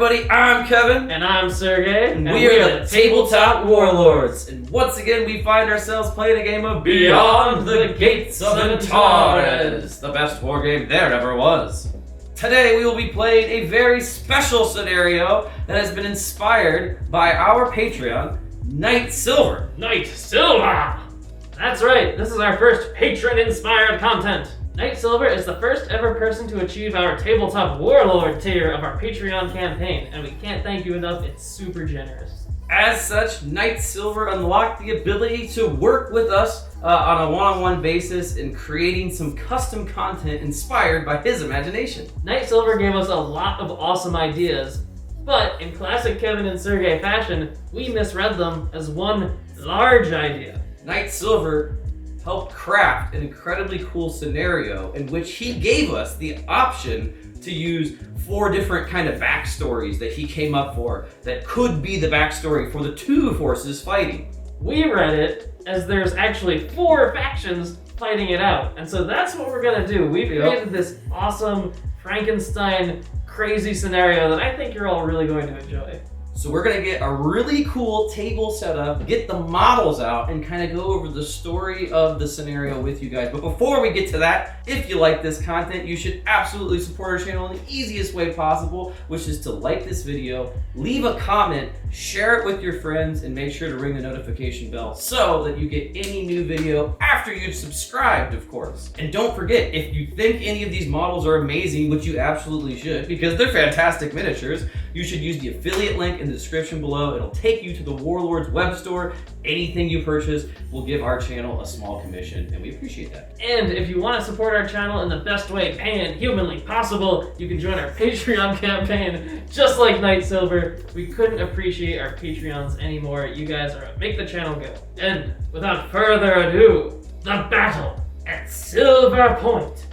everybody, I'm Kevin. And I'm Sergey. And we are the Tabletop Warlords. And once again, we find ourselves playing a game of Beyond the Gates of Antares, the best war game there ever was. Today, we will be playing a very special scenario that has been inspired by our Patreon, Knight Silver. Knight Silver! That's right, this is our first patron-inspired content. Knight Silver is the first ever person to achieve our Tabletop Warlord tier of our Patreon campaign, and we can't thank you enough, it's super generous. As such, Knight Silver unlocked the ability to work with us on a one-on-one basis in creating some custom content inspired by his imagination. Knight Silver gave us a lot of awesome ideas, but in classic Kevin and Sergey fashion, we misread them as one large idea. Knight Silver helped craft an incredibly cool scenario in which he gave us the option to use 4 different kind of backstories that he came up for that could be the backstory for the 2 forces fighting. We read it as there's actually 4 factions fighting it out, and so that's what we're gonna do. We've created this awesome Frankenstein crazy scenario that I think you're all really going to enjoy. So we're going to get a really cool table set up, get the models out, and kind of go over the story of the scenario with you guys. But before we get to that, if you like this content, you should absolutely support our channel in the easiest way possible, which is to like this video, leave a comment, share it with your friends, and make sure to ring the notification bell so that you get any new video after you've subscribed, of course. And don't forget, if you think any of these models are amazing, which you absolutely should, because they're fantastic miniatures, you should use the affiliate link in the description below. It'll take you to the Warlords web store. Anything you purchase will give our channel a small commission, and we appreciate that. And if you want to support our channel in the best way pan-humanly possible, you can join our Patreon campaign just like Knight Silver. We couldn't appreciate our Patreons anymore. You guys are what make the channel go. And without further ado, the battle at Silver Point.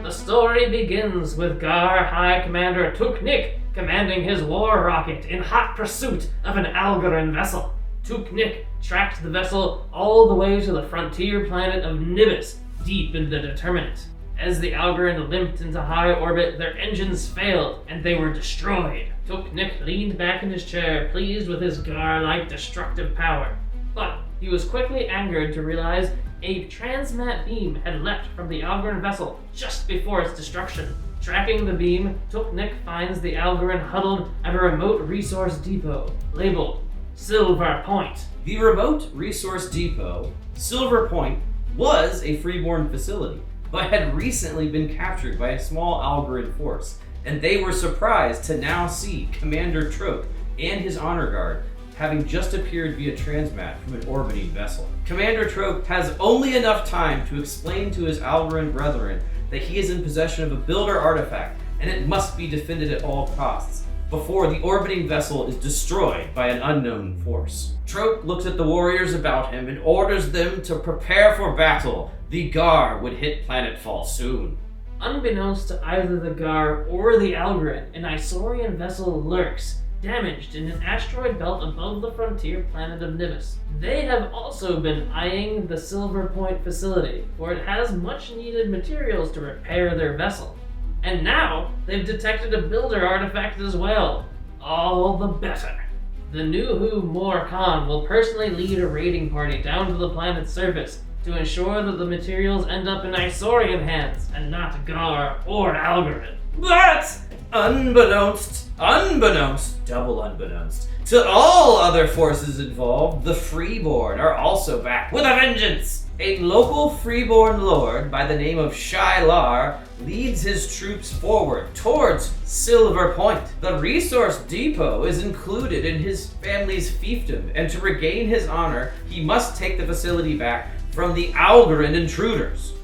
The story begins with Gar High Commander Tuknik commanding his war rocket in hot pursuit of an Algoran vessel. Tuknik tracked the vessel all the way to the frontier planet of Nibis, deep in the Determinate. As the Algoran limped into high orbit, their engines failed and they were destroyed. Tuknik leaned back in his chair, pleased with his Gar-like destructive power. But he was quickly angered to realize a transmat beam had leapt from the Algoran vessel just before its destruction. Tracking the beam, Tuknik finds the Algoran huddled at a remote resource depot, labeled Silver Point. The remote resource depot, Silver Point, was a freeborn facility, but had recently been captured by a small Algoran force, and they were surprised to now see Commander Troke and his honor guard having just appeared via transmat from an orbiting vessel. Commander Troke has only enough time to explain to his Algoran brethren that he is in possession of a builder artifact and it must be defended at all costs before the orbiting vessel is destroyed by an unknown force. Troke looks at the warriors about him and orders them to prepare for battle. The Gar would hit planetfall soon. Unbeknownst to either the Gar or the Algoran, an Isaurian vessel lurks, damaged in an asteroid belt above the frontier planet of Nibis. They have also been eyeing the Silver Point facility, for it has much needed materials to repair their vessel. And now, they've detected a builder artifact as well. All the better. The Nuhu Mor Khan will personally lead a raiding party down to the planet's surface to ensure that the materials end up in Isaurian hands and not Gar or Algoran. But unbeknownst, double unbeknownst, to all other forces involved, the Freeborn are also back with a vengeance. A local Freeborn lord by the name of Shylar leads his troops forward towards Silver Point. The resource depot is included in his family's fiefdom, and to regain his honor, he must take the facility back from the Algoran intruders.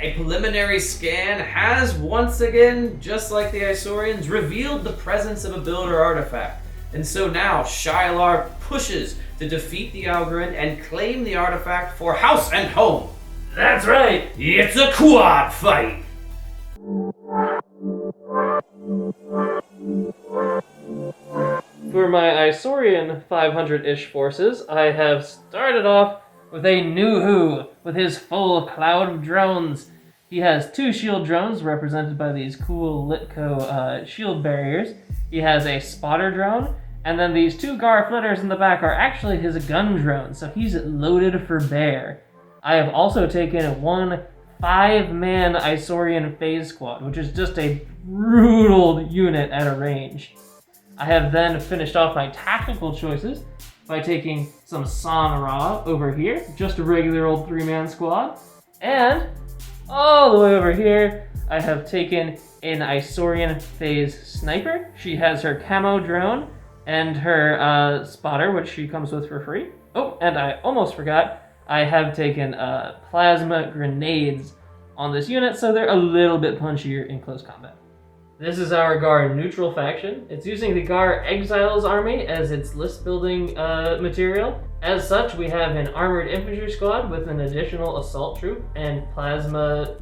A preliminary scan has once again, just like the Isaurians, revealed the presence of a builder artifact. And so now Shylar pushes to defeat the Algoran and claim the artifact for house and home. That's right! It's a quad fight! For my Isaurian 500-ish forces, I have started off with a Nuhu with his full cloud of drones, He has 2 shield drones represented by these cool Litco shield barriers. He has a spotter drone, and then these 2 Gar flitters in the back are actually his gun drones, so he's loaded for bear. I have also taken 1 5-man Isaurian phase squad, which is just a brutal unit at a range. I have then finished off my tactical choices by taking some Son-Ra over here, just a regular old 3-man squad, and all the way over here, I have taken an Isaurian phase sniper. She has her camo drone and her spotter, which she comes with for free. Oh, and I almost forgot, I have taken plasma grenades on this unit, so they're a little bit punchier in close combat. This is our Gar neutral faction. It's using the Gar Exiles army as its list building material. As such, we have an armored infantry squad with an additional assault troop and plasma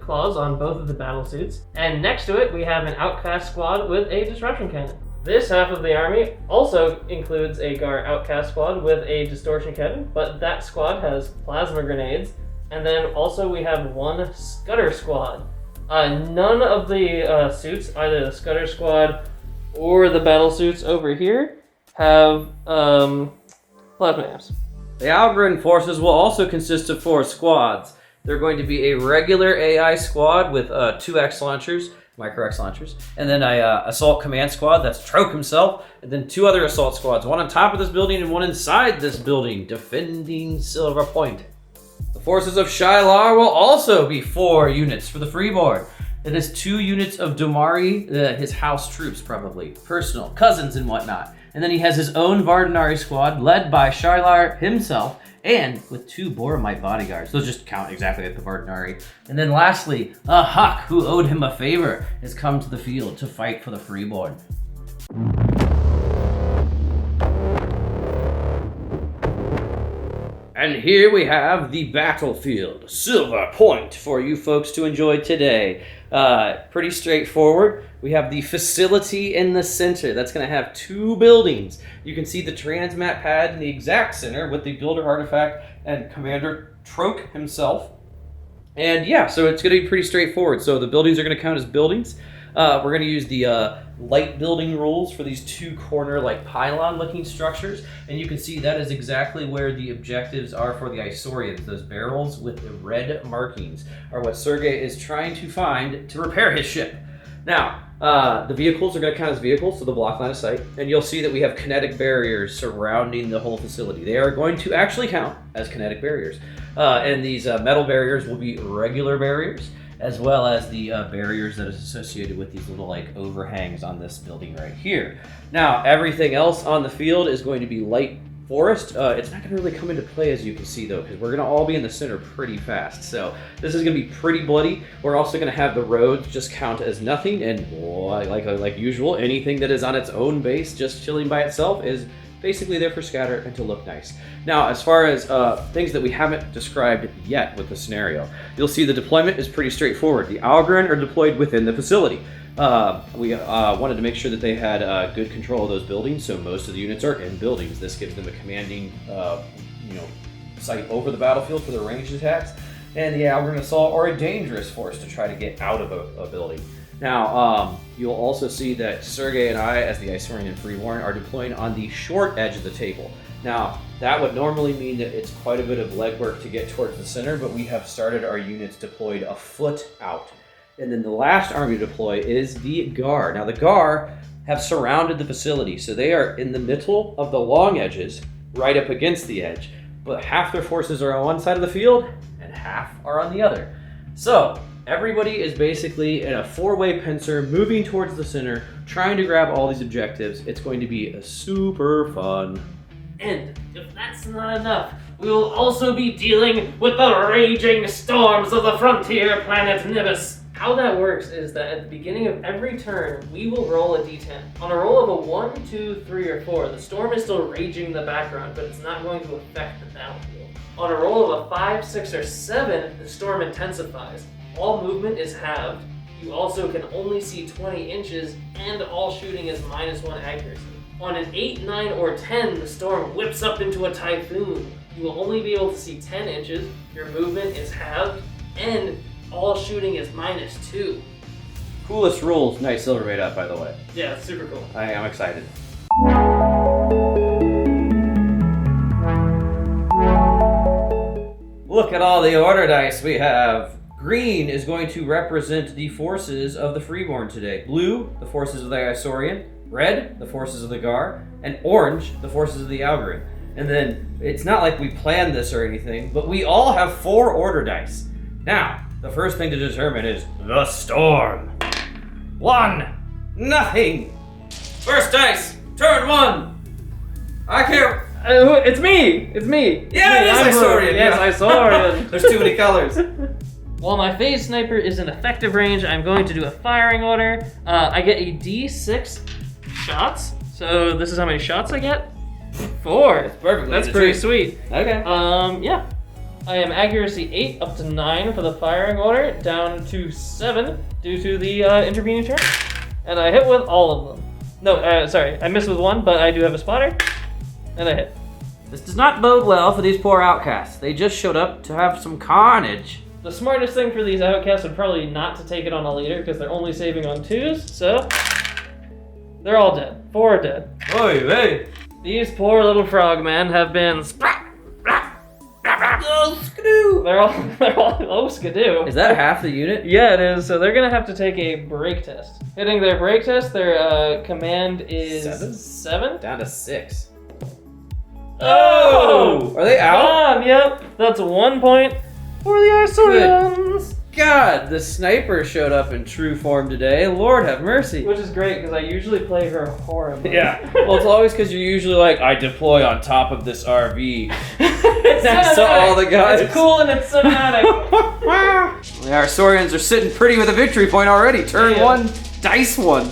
claws on both of the battle suits. And next to it, we have an outcast squad with a disruption cannon. This half of the army also includes a Gar outcast squad with a distortion cannon, but that squad has plasma grenades. And then also we have 1 scudder squad. None of the suits, either the Scudder Squad or the battle suits over here, have plasma amps. The Algren forces will also consist of 4 squads. They're going to be a regular AI squad with 2 X launchers, micro X launchers, and then a assault command squad, that's Troke himself, and then 2 other assault squads, 1 on top of this building and 1 inside this building, defending Silver Point. The forces of Nihilore will also be 4 units for the freeboard. It is 2 units of Domari, his house troops probably, personal, cousins and whatnot. And then he has his own Vardanari squad led by Nihilore himself and with 2 Boromite bodyguards. Those just count exactly like the Vardanari. And then lastly, a Huck who owed him a favor has come to the field to fight for the freeboard. And here we have the battlefield, Silver Point, for you folks to enjoy today. Pretty straightforward. We have the facility in the center. That's going to have 2 buildings. You can see the transmat pad in the exact center with the builder artifact and Commander Troke himself. And yeah, so it's going to be pretty straightforward. So the buildings are going to count as buildings. We're going to use the light building rules for these 2 corner like pylon looking structures, and you can see that is exactly where the objectives are for the Isaurians. Those barrels with the red markings are what Sergei is trying to find to repair his ship. Now, the vehicles are going to count as vehicles, so the block line of sight, and you'll see that we have kinetic barriers surrounding the whole facility. They are going to actually count as kinetic barriers, and these metal barriers will be regular barriers, as well as the barriers that is associated with these little like overhangs on this building right here. Now, everything else on the field is going to be light forest. It's not going to really come into play, as you can see, though, because we're going to all be in the center pretty fast. So this is going to be pretty bloody. We're also going to have the roads just count as nothing, and like usual, anything that is on its own base, just chilling by itself, is basically there for scatter and to look nice. Now, as far as things that we haven't described yet with the scenario, you'll see the deployment is pretty straightforward. The Algren are deployed within the facility. We wanted to make sure that they had good control of those buildings, so most of the units are in buildings. This gives them a commanding sight over the battlefield for their ranged attacks. And the Algren assault are a dangerous force to try to get out of a building. Now, you'll also see that Sergei and I, as the Isaurian Freeborn, are deploying on the short edge of the table. Now, that would normally mean that it's quite a bit of legwork to get towards the center, but we have started our units deployed a foot out. And then the last army to deploy is the Gar. Now, the Gar have surrounded the facility, so they are in the middle of the long edges, right up against the edge. But half their forces are on one side of the field, and half are on the other. So, everybody is basically in a 4-way pincer, moving towards the center, trying to grab all these objectives. It's going to be a super fun. And if that's not enough, we will also be dealing with the raging storms of the frontier planet Nibis. How that works is that at the beginning of every turn, we will roll a d10. On a roll of a 1, 2, 3, or 4, the storm is still raging in the background, but it's not going to affect the battlefield. On a roll of a 5, 6, or 7, the storm intensifies. All movement is halved. You also can only see 20 inches, and all shooting is -1 accuracy. On an 8, 9, or 10, the storm whips up into a typhoon. You will only be able to see 10 inches, your movement is halved, and all shooting is -2. Coolest rules Knight Silver made up, by the way. Yeah, it's super cool. I am excited. Look at all the order dice we have. Green is going to represent the forces of the Freeborn today. Blue, the forces of the Isaurian. Red, the forces of the Gar. And orange, the forces of the Algorin. And then, it's not like we planned this or anything, but we all have 4 order dice. Now, the first thing to determine is the storm. 1, nothing. First dice, turn 1. I can't. It's me! It's me! Yeah, it is Isaurian. Yes, Isaurian. There's too many colors. While my phase sniper is in effective range, I'm going to do a firing order. I get a D6 shots. So this is how many shots I get? 4. That's perfect. That's pretty sweet. Okay. Yeah. I am accuracy 8 up to 9 for the firing order, down to 7 due to the intervening turn. And I hit with all of them. No, sorry, I missed with 1, but I do have a spotter. And I hit. This does not bode well for these poor outcasts. They just showed up to have some carnage. The smartest thing for these outcasts would probably not to take it on a leader, because they're only saving on 2s, so they're all dead. 4 are dead. Oy vey. These poor little frogmen have been Oh, skidoo. They're all oh skidoo. Is that half the unit? Yeah, it is. So they're gonna have to take a break test. Hitting their break test, their command is 7. Down to 6. Oh! Are they out? Come on, yep. That's 1 point for the Isaurians. God, the sniper showed up in true form today. Lord have mercy. Which is great, because I usually play her horribly. Yeah. Well, it's always because you're usually like, I deploy on top of this RV. It's Next to all the guys. It's cool and it's cinematic. The Isaurians are sitting pretty with a victory point already. Turn 1, dice 1.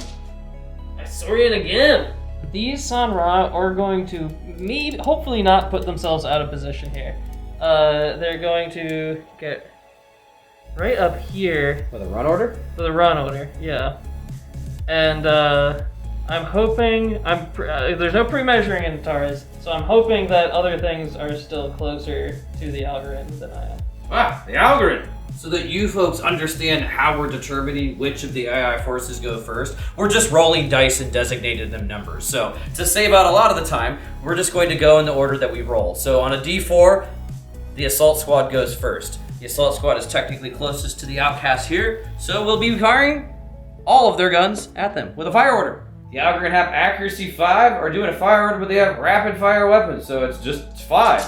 Isaurian again. These Sanra are going to hopefully not put themselves out of position here. They're going to get right up here. For the run order? For the run order, yeah. And I'm hoping, there's no pre-measuring in Antares, so I'm hoping that other things are still closer to the algorithm than I am. Ah, the algorithm! So that you folks understand how we're determining which of the AI forces go first, we're just rolling dice and designated them numbers. So to save out a lot of the time, we're just going to go in the order that we roll. So on a D4, the assault squad goes first. The assault squad is technically closest to the outcast here, so we'll be firing all of their guns at them with a fire order. The Algorithm have accuracy 5, or doing a fire order, but they have rapid fire weapons, so it's just 5.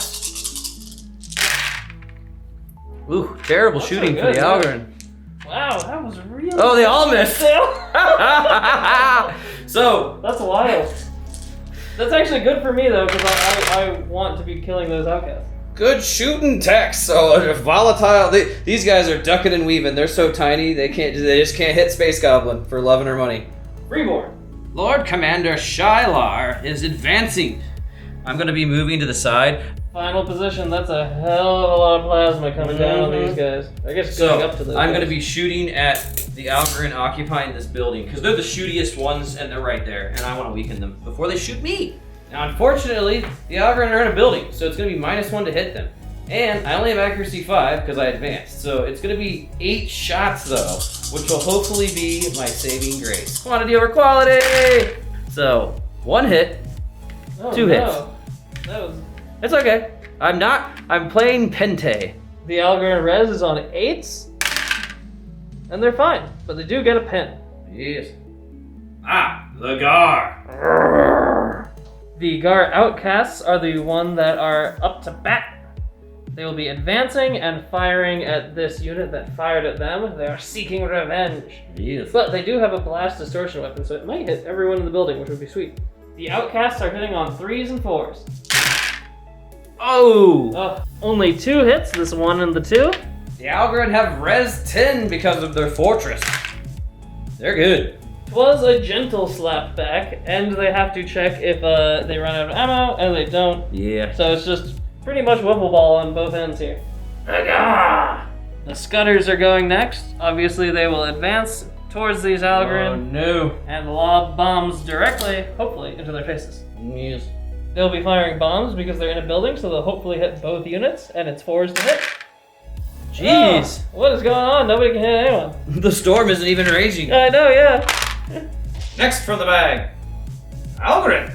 Ooh, terrible That's shooting so for good, the yeah. Algorithm. Wow, that was really Oh, they all missed. So, that's wild. That's actually good for me though, because I want to be killing those outcasts. good shooting text. So volatile. These guys are ducking and weaving. They're so tiny they just can't hit Space Goblin for love and her money. Freeborn. Lord Commander Shylar is advancing. I'm going to be moving to the side. Final position. That's a hell of a lot of plasma coming down on these guys. I guess going up to those I'm going to guys. be shooting at the Algorin occupying this building because they're the shootiest ones and they're right there, and I want to weaken them before they shoot me. Now, unfortunately, the Algorin are in a building, so it's going to be -1 to hit them. And I only have accuracy 5 because I advanced. So it's going to be 8 shots, though, which will hopefully be my saving grace. Quantity over quality! So, 1 hit, 2 hits. That was... It's okay. I'm playing Pente. The Algorin res is on 8s, and they're fine, but they do get a pin. Yes. Ah, the Gar. The Gar outcasts are the one that are up to bat. They will be advancing and firing at this unit that fired at them. They are seeking revenge. Yes. But they do have a blast distortion weapon, so it might hit everyone in the building, which would be sweet. The outcasts are hitting on 3s and 4s. Oh! Only 2 hits, this 1 and the 2. The Algorin have res 10 because of their fortress. They're good. 'Twas a gentle slap back, and they have to check if they run out of ammo, and they don't. Yeah. So it's just pretty much wiffle ball on both ends here. The Scudders are going next. Obviously, they will advance towards these Algorin Oh no. and lob bombs directly, hopefully, into their faces. Yes. They'll be firing bombs because they're in a building, so they'll hopefully hit both units, and it's 4s to hit. Jeez, what is going on? Nobody can hit anyone. The storm isn't even raging. I know, yeah. Next from the bag, Algren.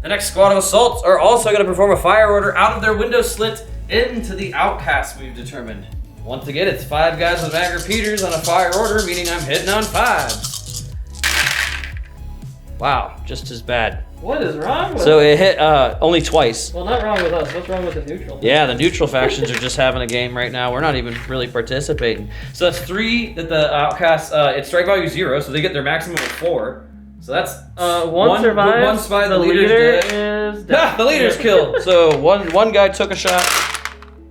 The next squad of assaults are also going to perform a fire order out of their window slit into the outcast we've determined. Once again, it's 5 guys with mag repeaters on a fire order, meaning I'm hitting on 5s. Wow, just as bad. What is wrong with So it hit only twice. Well, not wrong with us. What's wrong with the neutral? Yeah, the neutral factions are just having a game right now. We're not even really participating. So that's 3 that the outcasts, it's strike value 0, so they get their maximum of 4. So that's one survives. One spy, the leader leader's is dead. Ha, the leader's killed. So one guy took a shot.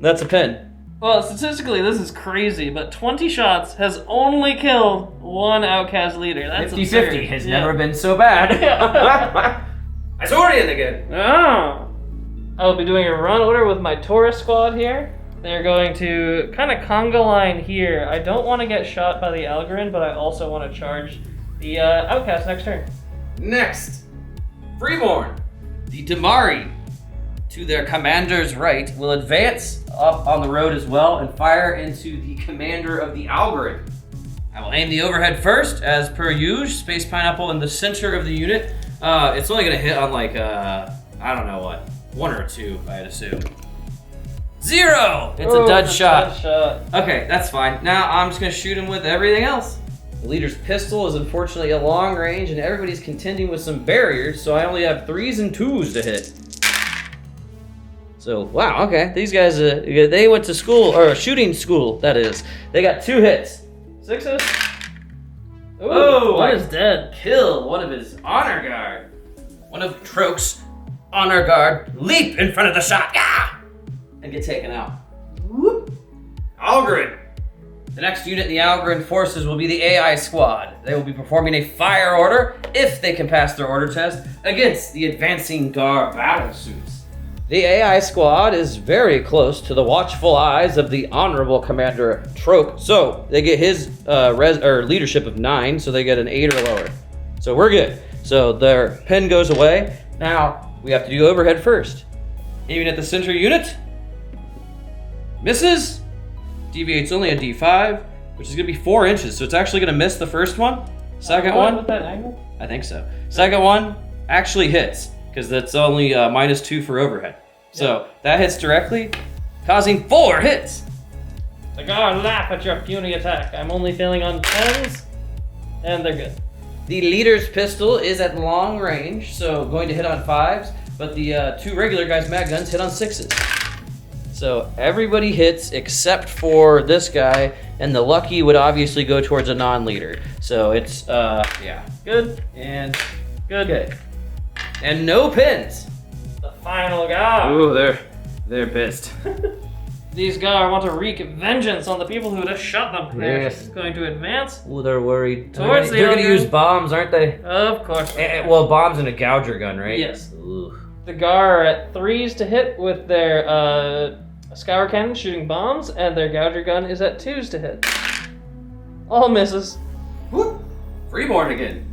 That's a pin. Well, statistically, this is crazy, but 20 shots has only killed 1 outcast leader. That's 50-50 has never been so bad. Isorian again. Oh. I will be doing a run order with my Taurus squad here. They're going to kind of conga line here. I don't want to get shot by the Algren, but I also want to charge the outcast next turn. Next, Freeborn. The Damari, to their commander's right, will advance up on the road as well and fire into the commander of the Algren. I will aim the overhead first, as per usual. Space Pineapple in the center of the unit. It's only going to hit on like, I don't know what, 1 or 2, I'd assume. 0! It's a dud shot. Okay, that's fine. Now I'm just going to shoot him with everything else. The leader's pistol is unfortunately at long range, and everybody's contending with some barriers, so I only have 3s and 2s to hit. So, wow, okay. These guys, they went to school, or shooting school, that is. They got 2 hits. 6s? Ooh, Oh, one is dead. Kill one of his honor guard. One of Troke's honor guard leap in front of the shot, yeah, and get taken out. Whoop. Algren. The next unit in the Algren forces will be the AI squad. They will be performing a fire order, if they can pass their order test, against the advancing Gar battle suits. The AI squad is very close to the watchful eyes of the honorable Commander Troke, so they get his leadership of 9, so they get an 8 or lower. So we're good. So their pen goes away. Now we have to do overhead first. Aiming at the center unit. Misses. Deviates only a D5, which is going to be 4 inches, so it's actually going to miss the first one. Second one, with that angle? I think so. Second one actually hits, because that's only -2 for overhead. So that hits directly, causing 4 hits. The guard laugh at your puny attack. I'm only failing on 10s, and they're good. The leader's pistol is at long range, so going to hit on 5s, but the 2 regular guys' mag guns hit on 6s. So everybody hits except for this guy, and the lucky would obviously go towards a non-leader. So it's, yeah. Good. And Good. okay. And no pins. The final guard. Ooh, they're pissed. These guard want to wreak vengeance on the people who just shot them. Yes. They're going to advance. Ooh, they're worried. Towards the they're gonna Algren. use bombs, aren't they? Of course. Well, bombs and a gouger gun, right? Yes. Ooh. The Gar are at 3s to hit with their scour cannon shooting bombs, and their gouger gun is at 2s to hit. All misses. Whoop. Freeborn again.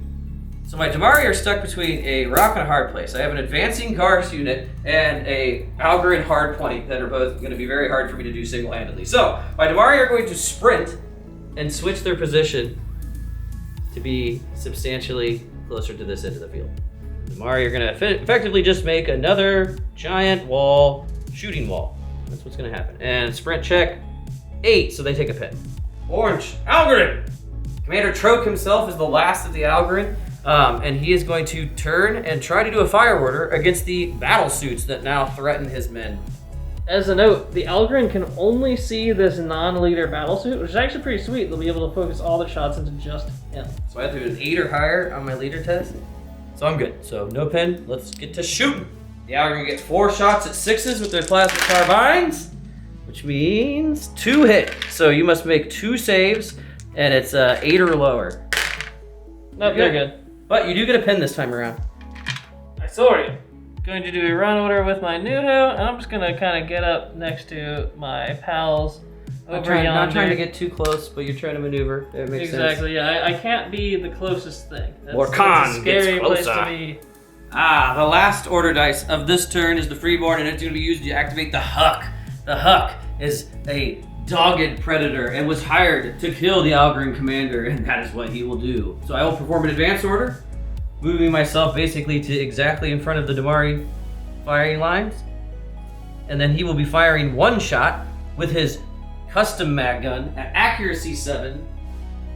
So my Damari are stuck between a rock and a hard place. I have an advancing Gars unit and a Algren hard 20 that are both going to be very hard for me to do single-handedly. So my Damari are going to sprint and switch their position to be substantially closer to this end of the field. The Damari are going to effectively just make another giant wall, shooting wall. That's what's going to happen. And sprint check, 8, so they take a pin. Orange, Algren! Commander Troke himself is the last of the Algren. And he is going to turn and try to do a fire order against the battle suits that now threaten his men. As a note, the Algren can only see this non-leader battlesuit, which is actually pretty sweet. They'll be able to focus all the shots into just him. So I have to do an 8 or higher on my leader test. So I'm good. So no pin. Let's get to shooting. The Algren get 4 shots at 6s with their plasma carbines, which means 2 hit. So you must make 2 saves, and it's 8 or lower. Nope, they're good. But you do get a pin this time around. I saw you. Going to do a run order with my Nudo, and I'm just going to kind of get up next to my pals over yonder. Not trying to get too close, but you're trying to maneuver. It makes sense. Exactly, yeah. I can't be the closest thing. Or that's Khan a scary gets place closer. to be. The last order dice of this turn is the Freeborn, and it's going to be used to activate the Huck. The Huck is a dogged predator and was hired to kill the Algorand commander, and that is what he will do. So I will perform an advance order, moving myself basically to exactly in front of the Damari firing lines. And then he will be firing one shot with his custom mag gun at accuracy 7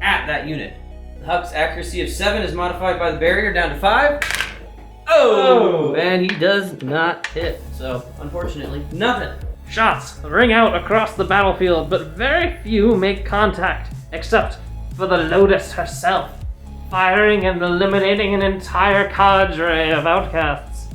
at that unit. The Huck's accuracy of 7 is modified by the barrier down to 5. Oh! And he does not hit. So, unfortunately, nothing. Shots ring out across the battlefield, but very few make contact, except for the Lotus herself, firing and eliminating an entire cadre of outcasts.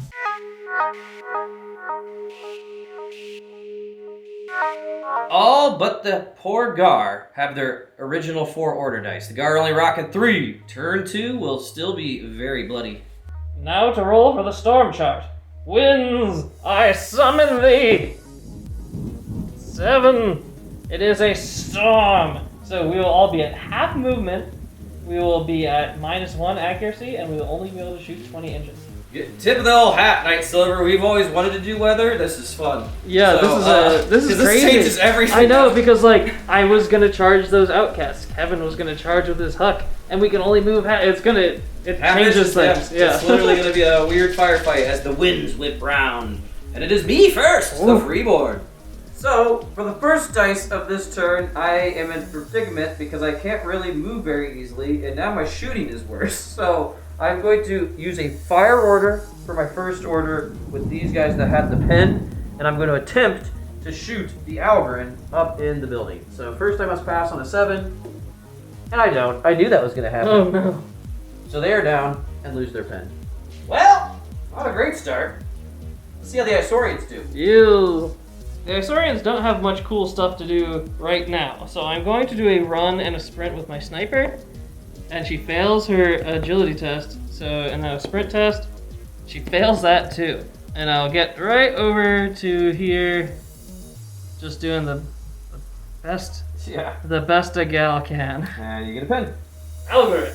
All but the poor Gar have their original 4 order dice. The Gar only rocking 3. Turn 2 will still be very bloody. Now to roll for the storm chart. Winds, I summon thee! 7. It is a storm. So we will all be at half movement. We will be at -1 accuracy, and we will only be able to shoot 20 inches. Tip of the old hat, Night Silver. We've always wanted to do weather. This is fun. Yeah, So, this is crazy. This changes everything. I know, because like I was gonna charge those outcasts. Kevin was gonna charge with his Huck, and we can only move half. It changes things. Yeah. It's literally gonna be a weird firefight as the winds whip round, and it is me first, the freeborn. So, for the first dice of this turn, I am in predicament because I can't really move very easily, and now my shooting is worse. So, I'm going to use a fire order for my first order with these guys that had the pen, and I'm going to attempt to shoot the Algorand up in the building. So, first I must pass on a 7, and I don't. I knew that was going to happen. Oh no. So they are down and lose their pen. Well, not a great start. Let's see how the Isaurians do. Ew. The Isaurians don't have much cool stuff to do right now, so I'm going to do a run and a sprint with my sniper, and she fails her agility test, so, and then a sprint test, she fails that too. And I'll get right over to here, just doing the best a gal can. And you get a pen. Algorithm.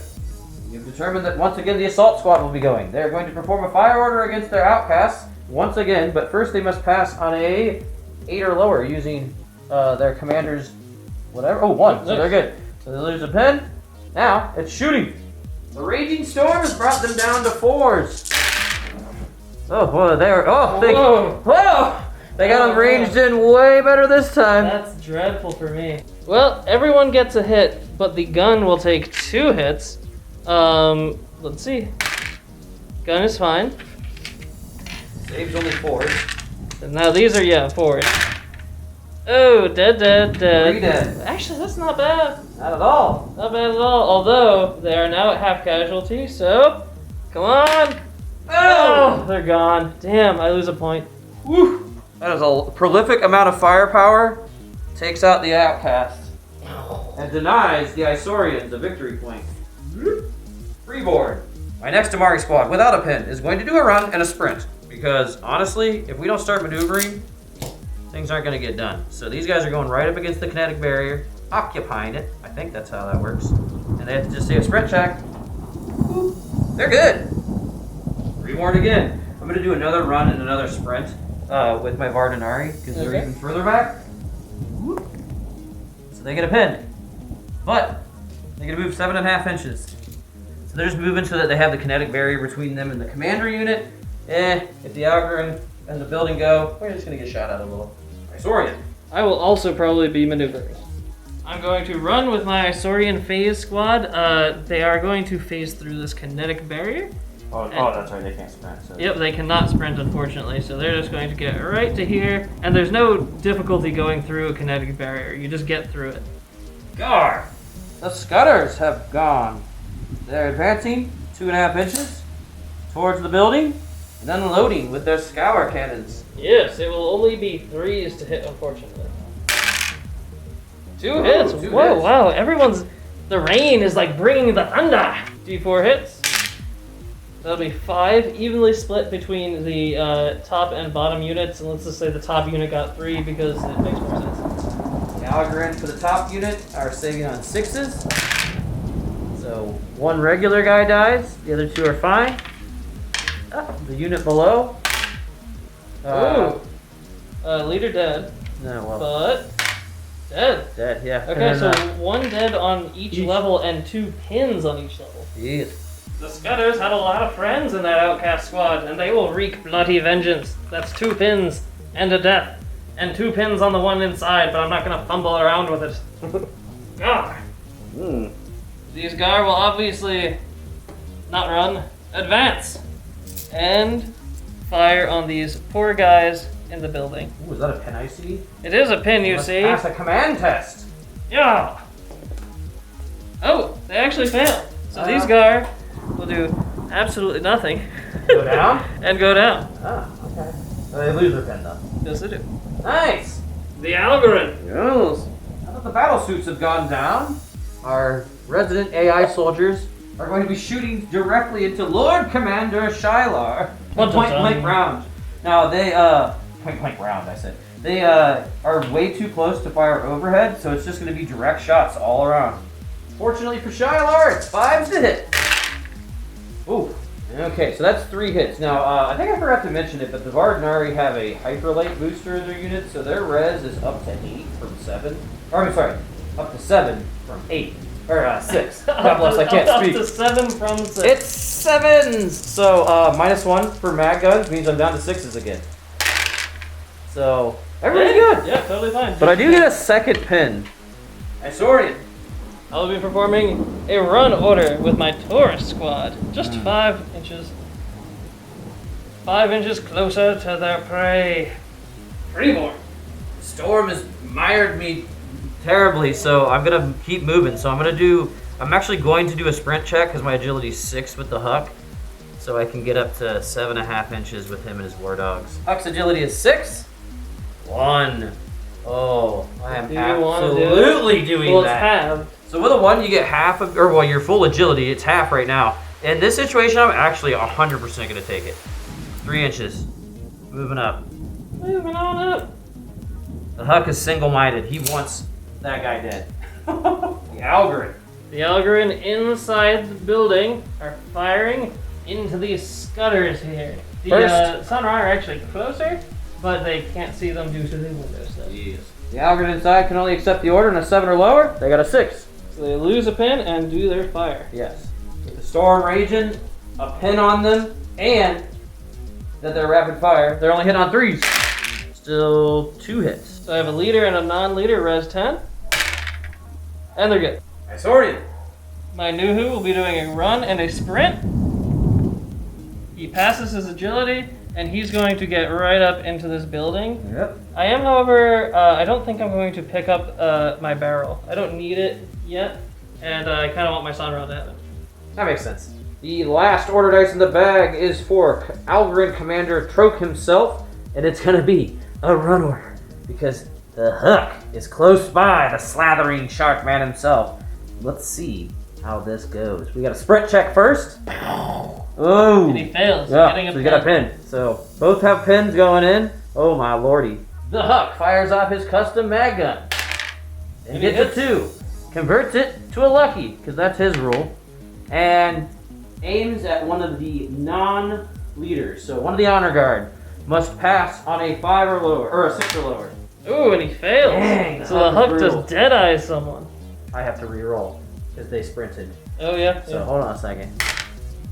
You've determined that once again the assault squad will be going. They're going to perform a fire order against their outcasts once again, but first they must pass on a 8 or lower using their commander's whatever. Oh, 1. So they're good. So they lose a pen. Now it's shooting. The raging storm has brought them down to 4s. Oh, well, they're whoa! They got them ranged in way better this time. That's dreadful for me. Well, everyone gets a hit, but the gun will take 2 hits. Let's see. Gun is fine. Saves only 4. And now these are, 4s. Oh, dead. 3 dead. Actually, that's not bad. Not at all. Not bad at all. Although, they are now at half casualty, so... Come on! Oh! They're gone. Damn, I lose a point. Woo! That is a prolific amount of firepower. Takes out the outcast. And denies the Isaurians a victory point. Freeborn. My next Damari squad, without a pen, is going to do a run and a sprint. Because, honestly, if we don't start maneuvering, things aren't going to get done. So these guys are going right up against the kinetic barrier, occupying it. I think that's how that works. And they have to just do a sprint check. Woo. They're good. Reborn again. I'm going to do another run and another sprint with my Vardanari, because they're even further back. Woo. So they get a pen. But they get to move 7.5 inches. So they're just moving so that they have the kinetic barrier between them and the commander unit. If the Algorand and the building go, we're just going to get shot at a little. Isaurian. I will also probably be maneuvering. I'm going to run with my Isaurian phase squad. They are going to phase through this kinetic barrier. Oh, that's right, they can't sprint. So. Yep, they cannot sprint, unfortunately, so they're just going to get right to here. And there's no difficulty going through a kinetic barrier. You just get through it. Gar! The Scutters have gone. They're advancing 2.5 inches towards the building and then loading with their scour cannons. Yes, it will only be 3s to hit, unfortunately. 2 hits. Two Whoa, hits. Wow, the rain is like bringing the thunder. D4 hits. That'll be 5, evenly split between the top and bottom units, and let's just say the top unit got 3 because it makes more sense. The Algorand for the top unit are saving on 6s. So 1 regular guy dies, the other 2 are fine. The unit below. Leader dead. No, well. But Dead. Dead, yeah. Okay, And so then, one dead on each level and 2 pins on each level. yes. The Scudders had a lot of friends in that outcast squad, and they will wreak bloody vengeance. That's 2 pins and a death. And 2 pins on the one inside, but I'm not gonna fumble around with it. Gar. These Gar will obviously not run, advance, and fire on these poor guys in the building. Ooh, is that a pin I see? It is a pin, you see. Pass a command test. Yeah. Oh, they actually failed. So these Gar will do absolutely nothing. Go down? And go down. Ah, okay. So they lose their pin, though. Yes, they do. Nice! The Algorin. Yes. Now that the battle suits have gone down, our resident AI soldiers are going to be shooting directly into Lord Commander Shylar. Point blank round. Now they, point blank round, I said. They, are way too close to fire overhead, so it's just going to be direct shots all around. Fortunately for Shylar, it's 5 to hit. Ooh. Okay, so that's 3 hits. Now, I think I forgot to mention it, but the Vardnari have a Hyperlight booster in their unit, so their res is up to 8 from 7. Or, I'm sorry, up to 7 from 8. Or, 6. God bless, I can't speak. Up to 7 from 6. It's 7s! So, -1 for mag guns means I'm down to 6s again. So, everything's good. Yeah, totally fine. But I do get a second pin. I sorted. I'll be performing a run order with my Taurus squad. Just 5 inches. 5 inches closer to their prey. Freeborn. Storm has mired me terribly, so I'm gonna keep moving. So I'm actually going to do a sprint check because my agility is 6 with the Huck. So I can get up to 7.5 inches with him and his war dogs. Huck's agility is 6. 1. Oh, I am absolutely doing well, that. It's halved. So with a 1, you get half of, or well, your full agility. It's half right now. In this situation, I'm actually 100% gonna take it. 3 inches. Moving up. Moving on up. The Huck is single-minded. He wants that guy dead. The Algorin. The Algorin inside the building are firing into these Scudders here. The Sunra are actually closer, but they can't see them due to the window stuff. Yes. The Algorin inside can only accept the order in a 7 or lower. They got a 6. So they lose a pin and do their fire. Yes. With the storm raging, a pin on them, and that they're rapid fire, they're only hitting on 3s. Still 2 hits. So I have a leader and a non-leader, res 10. And they're good. I sorted. My Nuhu will be doing a run and a sprint. He passes his agility, and he's going to get right up into this building. Yep. I am, however, I don't think I'm going to pick up my barrel. I don't need it yet, and I kind of want my Sunra to have it. That makes sense. The last order dice in the bag is for Algorin Commander Troke himself, and it's going to be a run order, because the Huck is close by the slathering shark man himself. Let's see how this goes. We got a sprint check first. Oh! And he fails, yeah, getting a so pin. you got a pin. So both have pins going in. Oh my lordy. The Huck fires off his custom mag gun. And gets a 2. Converts it to a lucky, because that's his rule. And aims at one of the non-leaders. So one of the honor guard must pass on a 5 or lower, or a 6 or lower. Ooh, and he fails. Dang, so the Huck just dead-eye someone. I have to re-roll, because they sprinted. Oh, yeah? So yeah. hold on a second.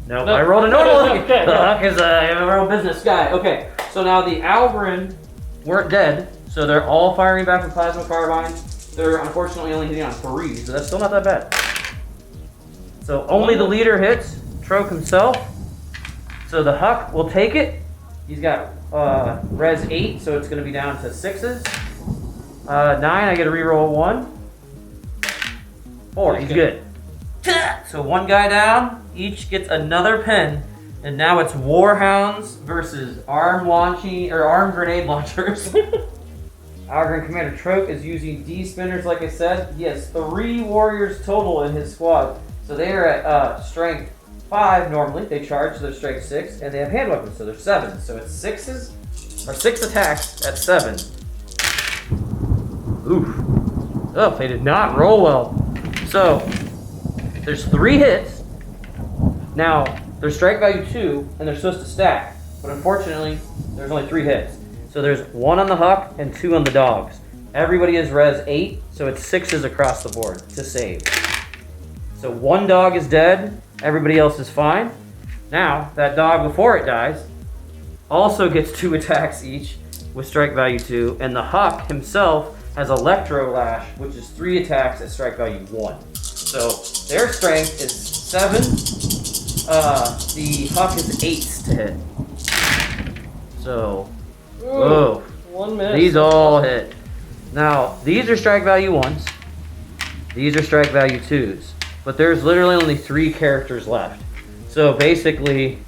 Nope, No, I rolled a normal. okay. The Huck is a real business guy. Okay, so now the Algorin weren't dead, so they're all firing back with plasma carbines. They're unfortunately only hitting on 3, so that's still not that bad. So only the leader hits, Troke himself. So the Huck will take it. He's got res 8, so it's going to be down to 6s. 9, I get a reroll 1. 4, he's good. So one guy down, each gets another pin, and now it's Warhounds versus arm grenade launchers. Algorin Commander Troke is using D-spinners, like I said. He has 3 warriors total in his squad. So they are at strength 5 normally. They charge, so they're strength 6, and they have hand weapons, so they're 7. So it's 6s, or 6 attacks at 7. Oof. Oh, they did not roll well. So there's 3 hits. Now, they're strike value 2, and they're supposed to stack. But unfortunately, there's only 3 hits. So there's 1 on the Huck and 2 on the dogs. Everybody is res 8, so it's 6s across the board to save. So one dog is dead, everybody else is fine. Now, that dog before it dies also gets 2 attacks each with strike value 2, and the Huck himself has Electro Lash, which is 3 attacks at strike value 1. So their strength is 7. The Huck is 8s to hit. So, whoa. One miss. These all hit. Now, these are strike value 1s. These are strike value 2s. But there's literally only 3 characters left. So basically,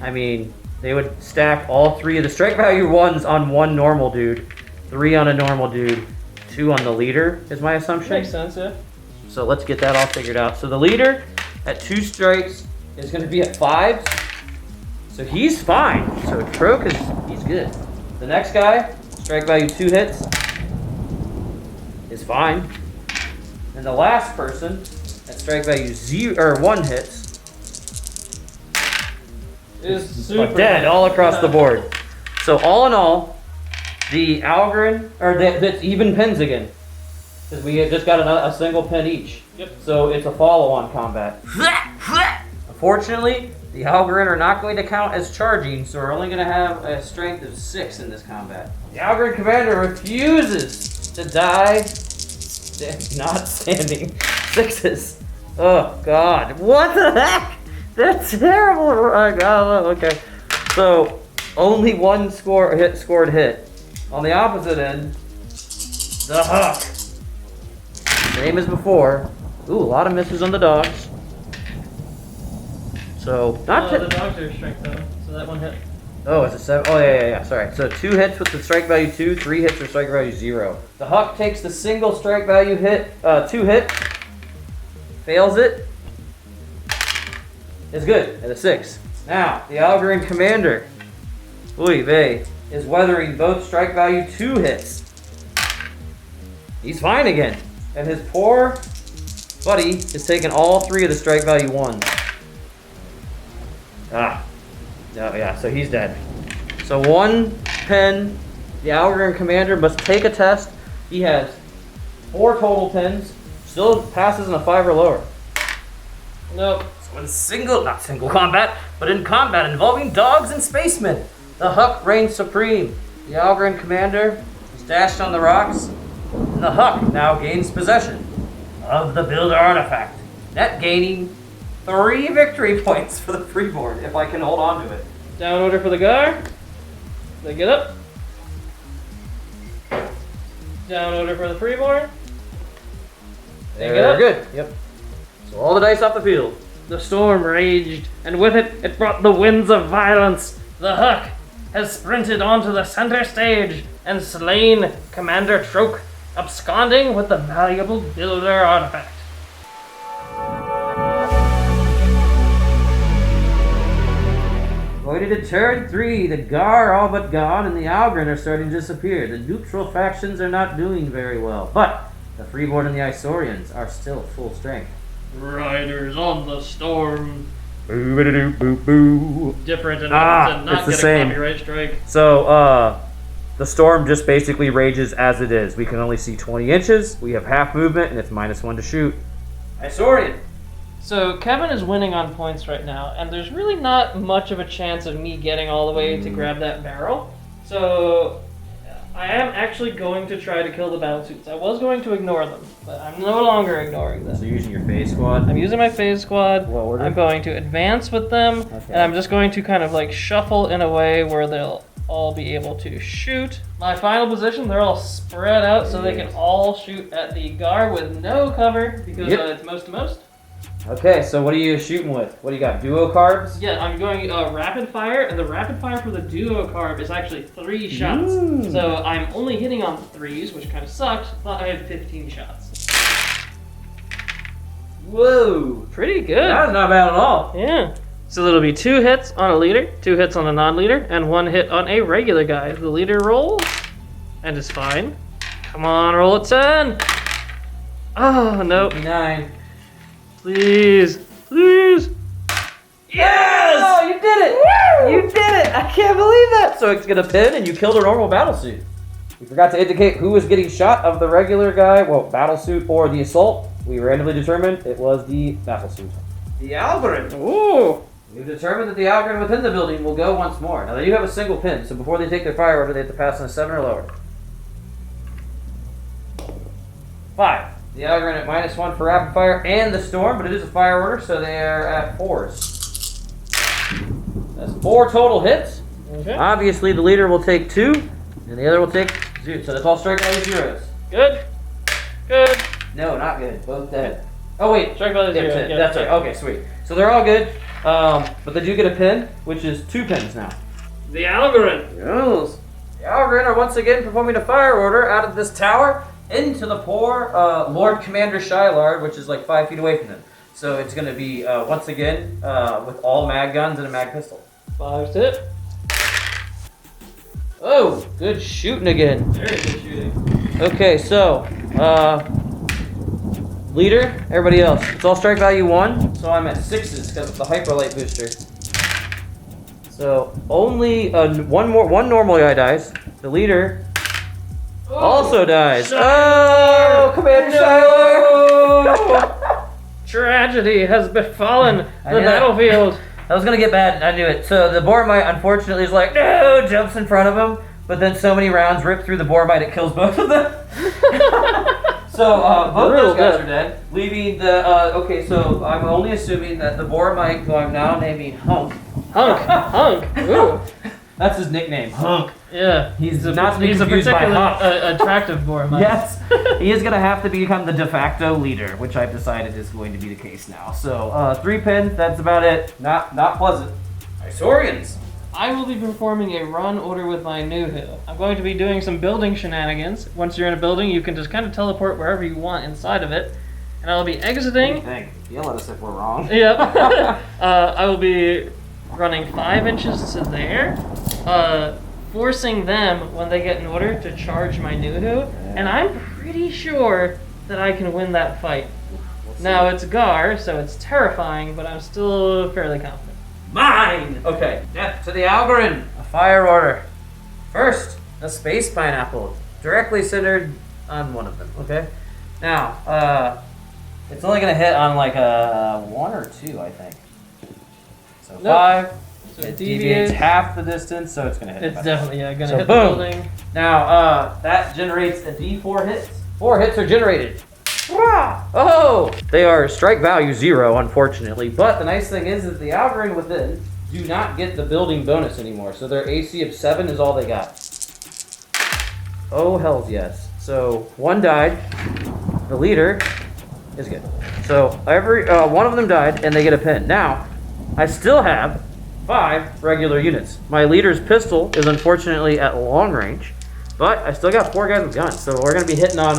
I mean, they would stack all 3 of the strike value 1s on one normal dude, 3 on a normal dude, 2 on the leader, is my assumption. Makes sense, yeah. So let's get that all figured out. So the leader at 2 strikes is going to be at 5s. So he's fine. So Troke he's good. The next guy, strike value 2 hits, is fine. And the last person at strike value 1 hits is super dead all across the board. So all in all, the Algren, or that's even pins again. Because we had just got a single pin each. Yep. So it's a follow-on combat. Unfortunately, the Algren are not going to count as charging, so we're only going to have a strength of 6 in this combat. The Algren commander refuses to die not standing. 6s. Oh, God. What the heck? That's terrible. Oh, God. Okay. So, only 1 scored hit. On the opposite end, the Huck. Same as before. Ooh, a lot of misses on the dogs. So, not the dogs are strength though, so that one hit. Oh, it's a 7. Oh, yeah. Sorry. So 2 hits with the strike value 2, 3 hits with strike value 0. The Huck takes the single strike value 2 hit, fails it, is good at a 6. Now, the Algren commander, Uy vey, is weathering both strike value 2 hits. He's fine again. And his poor buddy is taking all 3 of the strike value 1s. Ah. Oh, yeah, so he's dead. So 1 pin, the Algren commander must take a test. He has 4 total pins, still passes in a 5 or lower. Nope. So in not single combat, but in combat involving dogs and spacemen, the Huck reigns supreme. The Algren commander is dashed on the rocks, and the Huck now gains possession of the Builder artifact, net gaining 3 victory points for the freeborn, if I can hold on to it. Down order for the Gar. They get up. Down order for the freeborn. They get up. Good. Yep. So all the dice off the field. The storm raged, and with it brought the winds of violence. The Huck has sprinted onto the center stage and slain Commander Troke, absconding with the valuable Builder artifact. Going into turn 3, the Gar are all but gone, and the Algren are starting to disappear. The neutral factions are not doing very well, but the Freeborn and the Isaurians are still full strength. Riders on the storm. Boo-ba-da-doo-boo-boo. Different enough to not it's the get a same. copyright strike. So, the storm just basically rages as it is. We can only see 20 inches, we have half movement, and it's -1 to shoot. Isaurian! So Kevin is winning on points right now, and there's really not much of a chance of me getting all the way to grab that barrel. So I am actually going to try to kill the battlesuits. I was going to ignore them, but I'm no longer ignoring them. So you're using your phase squad? I'm using my phase squad. What order? I'm going to advance with them, and I'm just going to kind of like shuffle in a way where they'll all be able to shoot. My final position, they're all spread out so they can all shoot at the Gar with no cover because it's most to most. Okay, so what are you shooting with? What do you got, duo carbs? Yeah, I'm going rapid fire, and the rapid fire for the duo carb is actually 3 shots. So I'm only hitting on 3s, which kind of sucks, but I have 15 shots. Whoa! Pretty good. That's not bad at all. Yeah. So there'll be 2 hits on a leader, 2 hits on a non-leader, and 1 hit on a regular guy. The leader rolls, and is fine. Come on, roll a 10. Oh, nope. 59. Please. Please. Yes! Oh, you did it! Woo! You did it! I can't believe that! So it's gonna pin and you killed a normal battlesuit. We forgot to indicate who was getting shot of the regular guy, well, battle suit or the assault. We randomly determined it was the battle suit. The algorithm. Ooh. We've determined that the algorithm within the building will go once more. Now, they do have a single pin, so before they take their fire order, they have to pass on a 7 or lower. 5. The algorithm at -1 for rapid fire and the storm, but it is a fire order, so they are at 4s. That's 4 total hits. Okay. Obviously, the leader will take 2, and the other will take 0. So that's all strike value 0s. Good. Good. No, not good. Both dead. Oh, wait. Strike value 0. Yeah, Yeah, that's right. Okay, sweet. So they're all good, but they do get a pin, which is 2 pins now. The algorithm. Yes. The algorithm are once again performing a fire order out of this tower into the poor Lord Commander Shylard, which is like 5 feet away from them. So it's going to be, once again, with all mag guns and a mag pistol. 5 hit. Oh, good shooting again. Very good shooting. Okay, so, leader, everybody else. It's all strike value 1, so I'm at 6s because of the hyperlight booster. So only one normal guy dies. The leader also dies. Oh, Commander Shylard! Tragedy has befallen I the know. battlefield. I was gonna get bad, I knew it. So the Boromite, unfortunately, is like, no, jumps in front of him, but then so many rounds rip through the Boromite it kills both of them. So both those guys are dead, leaving the. Okay, so I'm only assuming that the Boromite, who I'm now naming Hunk. Hunk. Ooh. That's his nickname, Hunk. Yeah. He's not to be He's a confused by particularly Hunk. attractive Boromite. Yes, he is gonna have to become the de facto leader, which I've decided is going to be the case now. So 3 pins, that's about it. Not pleasant. Isaurians. I will be performing a run order with my Nuhu. I'm going to be doing some building shenanigans. Once you're in a building, you can just kind of teleport wherever you want inside of it. And I'll be What do you exiting. think? Yell at us if we're wrong. Yep. I will be running 5 inches to there, forcing them, when they get in order, to charge my Nuhu. And I'm pretty sure that I can win that fight. Now, it's Gar, so it's terrifying, but I'm still fairly confident. Mine! Okay, death to the Algorin. A fire order. First, a space pineapple, directly centered on one of them, okay? Now, it's only gonna hit on like a 1 or 2, I think. So Nope. 5, So it it deviates deviates. half the distance, so it's gonna hit. It's definitely gonna So hit boom. the building. Now, that generates a D4 hits. 4 hits are generated. Oh! They are strike value 0, unfortunately. But the nice thing is that the Algorin within do not get the building bonus anymore. So their AC of 7 is all they got. Oh, hells yes. So 1 died. The leader is good. So every one of them died, and they get a pin. Now, I still have 5 regular units. My leader's pistol is unfortunately at long range, but I still got 4 guys with guns. So we're gonna be hitting on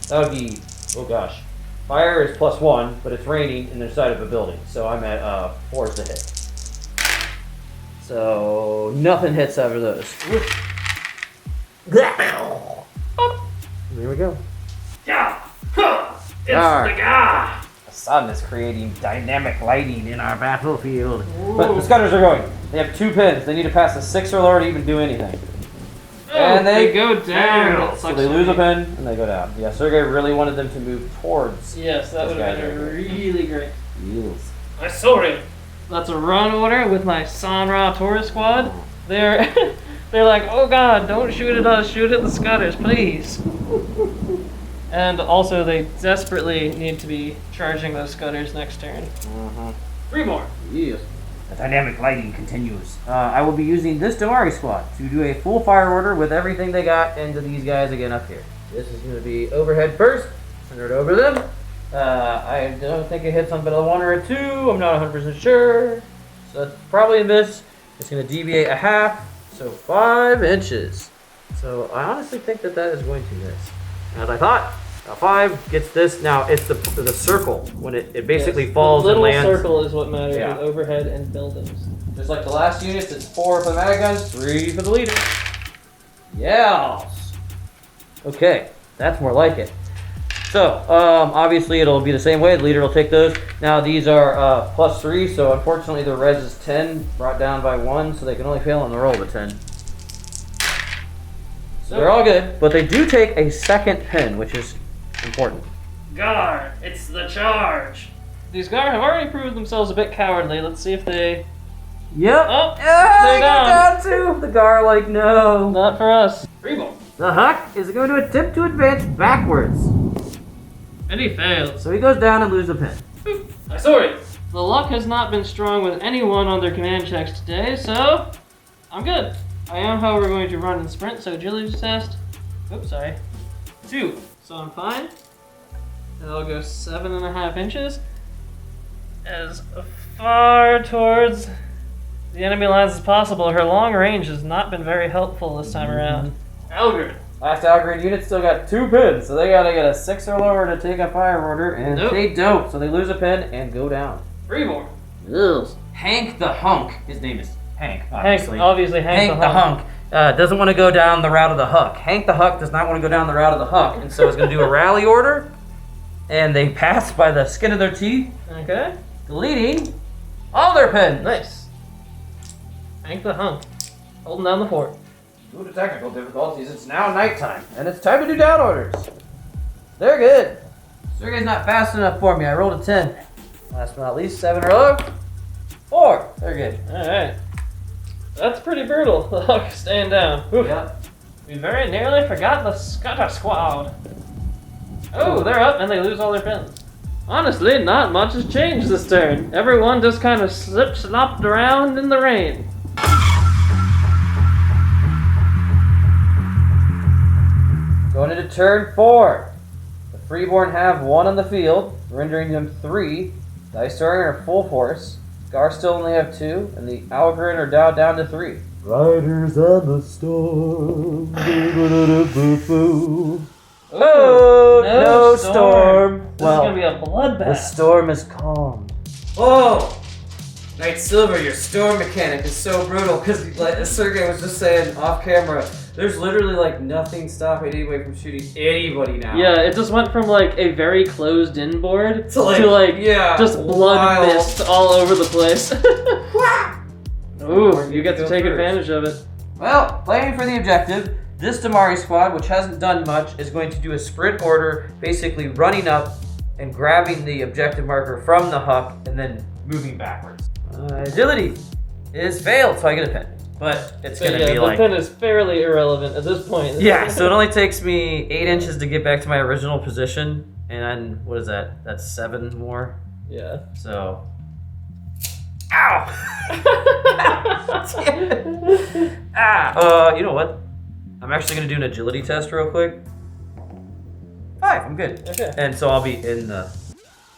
that would be, oh gosh, fire is +1, but it's raining in the side of a building, so I'm at 4s to hit. So nothing hits out of those. There we go. Yeah. Huh. It's Arr. the guy. The sun is creating dynamic lighting in our battlefield. But the Scudders are going. They have 2 pins. They need to pass a 6 or lower to even do anything. And they go down. That So sucks they for lose a me. pin and they go down. Yeah, Sergey really wanted them to move towards. Yes, that Those would have guys been are good. really great. Yes. I saw him. That's a run order with my Sanra Taurus squad. They're they're like, oh god, don't shoot at us, shoot at the Scudders, please. And also, they desperately need to be charging those Scudders next turn. 3 more. Yes. The dynamic lighting continues. I will be using this Damari squad to do a full fire order with everything they got into these guys again up here. This is going to be overhead first, center it over them. I don't think it hits on but a 1 or a 2. I'm not 100% sure. So that's probably a miss. It's going to deviate a half, so 5 inches. So I honestly think that is going to miss. As I thought, a 5 gets this. Now it's the circle when it basically Yes, falls the little and lands. circle is what matters Yeah. with overhead and buildings. Just like the last units, it's 4 for the mag guns, 3 for the leader. Yes. Okay, that's more like it. So, obviously it'll be the same way. The leader will take those. Now these are +3, so unfortunately the res is 10, brought down by 1, so they can only fail on the roll of a 10. They're all good, but they do take a second pin, which is important. Gar, it's the charge. These Gar have already proved themselves a bit cowardly. Let's see if they... Yep. Oh, they're down. too. The Gar are like, no. Not for us. Freeborn. The Huck is going to attempt to advance backwards. And he fails. So he goes down and loses a pin. I sorry. The luck has not been strong with anyone on their command checks today, so I'm good. I am, however, going to run and sprint, so agility test. Oops, sorry. 2. So I'm fine. And I'll go 7.5 inches. As far towards the enemy lines as possible. Her long range has not been very helpful this time around. Algren. Last Algren unit still got 2 pins, so they gotta get a 6 or lower to take a fire order, and they don't, so they lose a pin and go down. Freeborn. Hank the Hunk, his name is Hank, obviously. Hank the Hunk doesn't want to go down the route of the Huck. Hank the Huck does not want to go down the route of the Huck, and so is going to do a rally order, and they pass by the skin of their teeth, Okay. deleting all their pins. Nice. Hank the Hunk. Holding down the fort. Due to technical difficulties, it's now nighttime, and it's time to do down orders. They're good. Sergey's not fast enough for me. I rolled a 10. Last but not least, 7 or low. 4. They're good. Alright. That's pretty brutal. The Huck staying down. Oof. Yep. We very nearly forgot the Scutter Squad. Oh, they're up and they lose all their pins. Honestly, not much has changed this turn. Everyone just kind of slip-slopped around in the rain. Going into turn 4. The Freeborn have 1 on the field, rendering them 3. The Istorian are full force. Gar still only have 2, and the Algren are down to 3. Riders on the storm. Oh, no storm. This is gonna be a bloodbath. The storm is calm. Oh! Knight Silver, your storm mechanic is so brutal because, like Sergey was just saying off camera, there's literally like nothing stopping anybody from shooting anybody now. Yeah, it just went from like a very closed-in board to like just blood mist all over the place. Ooh, you get to take advantage of it. Well, playing for the objective, this Damari squad, which hasn't done much, is going to do a sprint order, basically running up and grabbing the objective marker from the Huck and then moving backwards. Agility is failed, so I get a pin. But it's going to be like... the pin is fairly irrelevant at this point. Yeah, so it only takes me 8 inches to get back to my original position. And what is that? That's 7 more? Yeah. So... Ow! You know what? I'm actually going to do an agility test real quick. 5, I'm good. Okay. And so I'll be in the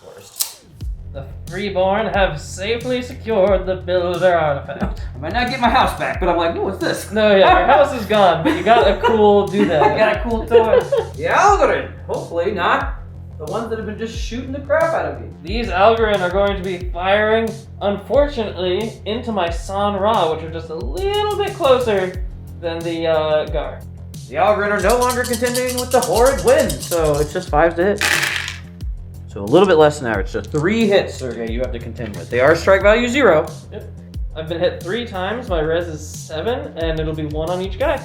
forest. The Freeborn have safely secured the Builder artifact. I might not get my house back, but I'm like, what's this? No, yeah, your house is gone, but you got a cool doodad. I got a cool toy. The Algren! Hopefully not the ones that have been just shooting the crap out of me. These Algren are going to be firing, unfortunately, into my San Ra, which are just a little bit closer than the Gar. The Algren are no longer contending with the horrid wind, so it's just 5s to hit. So a little bit less than average. So 3 hits, Sergey, you have to contend with. They are strike value 0. Yep. I've been hit 3 times. My res is 7, and it'll be 1 on each guy.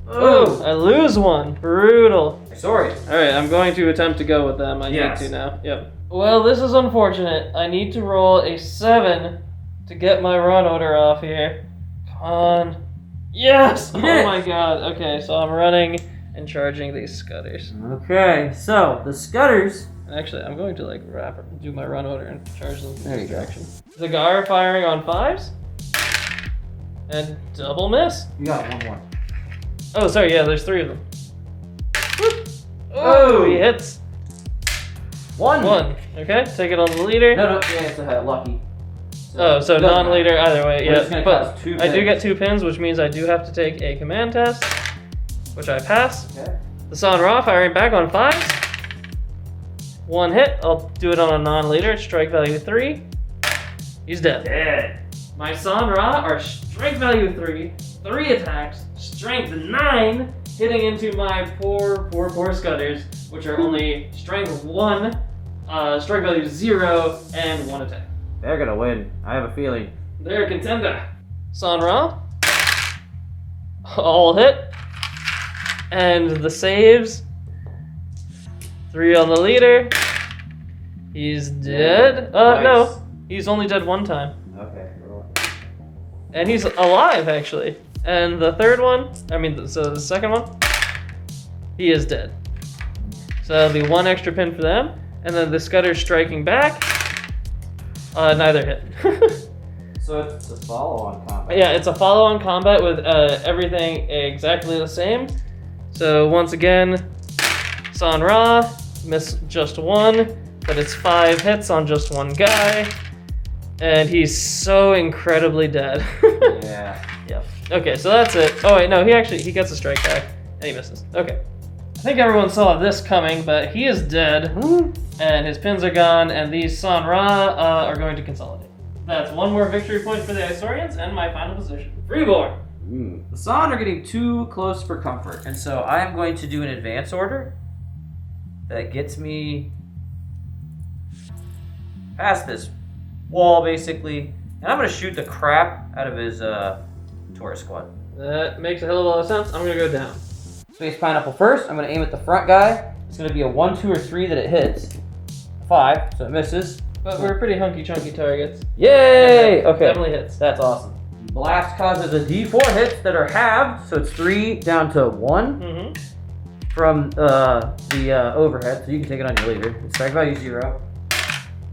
Oh, I lose 1. Brutal. Sorry. Alright, I'm going to attempt to go with them. I need to now. Yep. Well, this is unfortunate. I need to roll a 7 to get my run order off here. Come on. Yes! Oh my god. Okay, so I'm running and charging these Scutters. Okay, so the Scutters... Actually, I'm going to like do my run order and charge them in There you this go. direction. The Gar firing on 5s. And double miss. You got 1 more. Oh, sorry, yeah, there's 3 of them. Whoop. Oh! He hits. 1. Okay, take it on the leader. No, yeah, it's a lucky. So non-leader either way, But it's yeah. gonna But cost 2 I do pins. get 2 pins, which means I do have to take a command test, which I pass. Okay. The San Ra firing back on 5s. 1 hit. I'll do it on a non-leader. Strike value 3. He's dead. My San Ra are strike value 3, 3 attacks, strength 9, hitting into my poor Scutters, which are only strength 1, strike value 0, and 1 attack. They're gonna win. I have a feeling. They're a contender. San Ra. All hit. And the saves. 3 on the leader. He's dead. Nice. No. He's only dead one time. Okay. And he's alive, actually. And the third one, so the second one, he is dead. So that'll be 1 extra pin for them. And then the Scudder's striking back. Neither hit. So it's a follow-on combat. Yeah, it's a follow-on combat with everything exactly the same. So once again, San Ra, miss just 1, but it's 5 hits on just 1 guy. And he's so incredibly dead. Yeah. Yep. Okay, so that's it. Oh wait, no, he gets a strike back, and he misses. Okay. I think everyone saw this coming, but he is dead, and his pins are gone, and these San Ra are going to consolidate. That's 1 more victory point for the Isaurians, and my final position. Freeborn! The San are getting too close for comfort, and so I am going to do an advance order that gets me past this wall, basically, and I'm going to shoot the crap out of his tourist squad. That makes a hell of a lot of sense. I'm going to go down. Space Pineapple first. I'm going to aim at the front guy. It's going to be a 1, 2, or 3 that it hits. 5, so it misses. But we're pretty hunky-chunky targets. Yay! Okay. Definitely hits. That's awesome. Blast causes a D4 hits that are halved, so it's 3 down to 1 from the overhead, so you can take it on your leader. Strike value 0.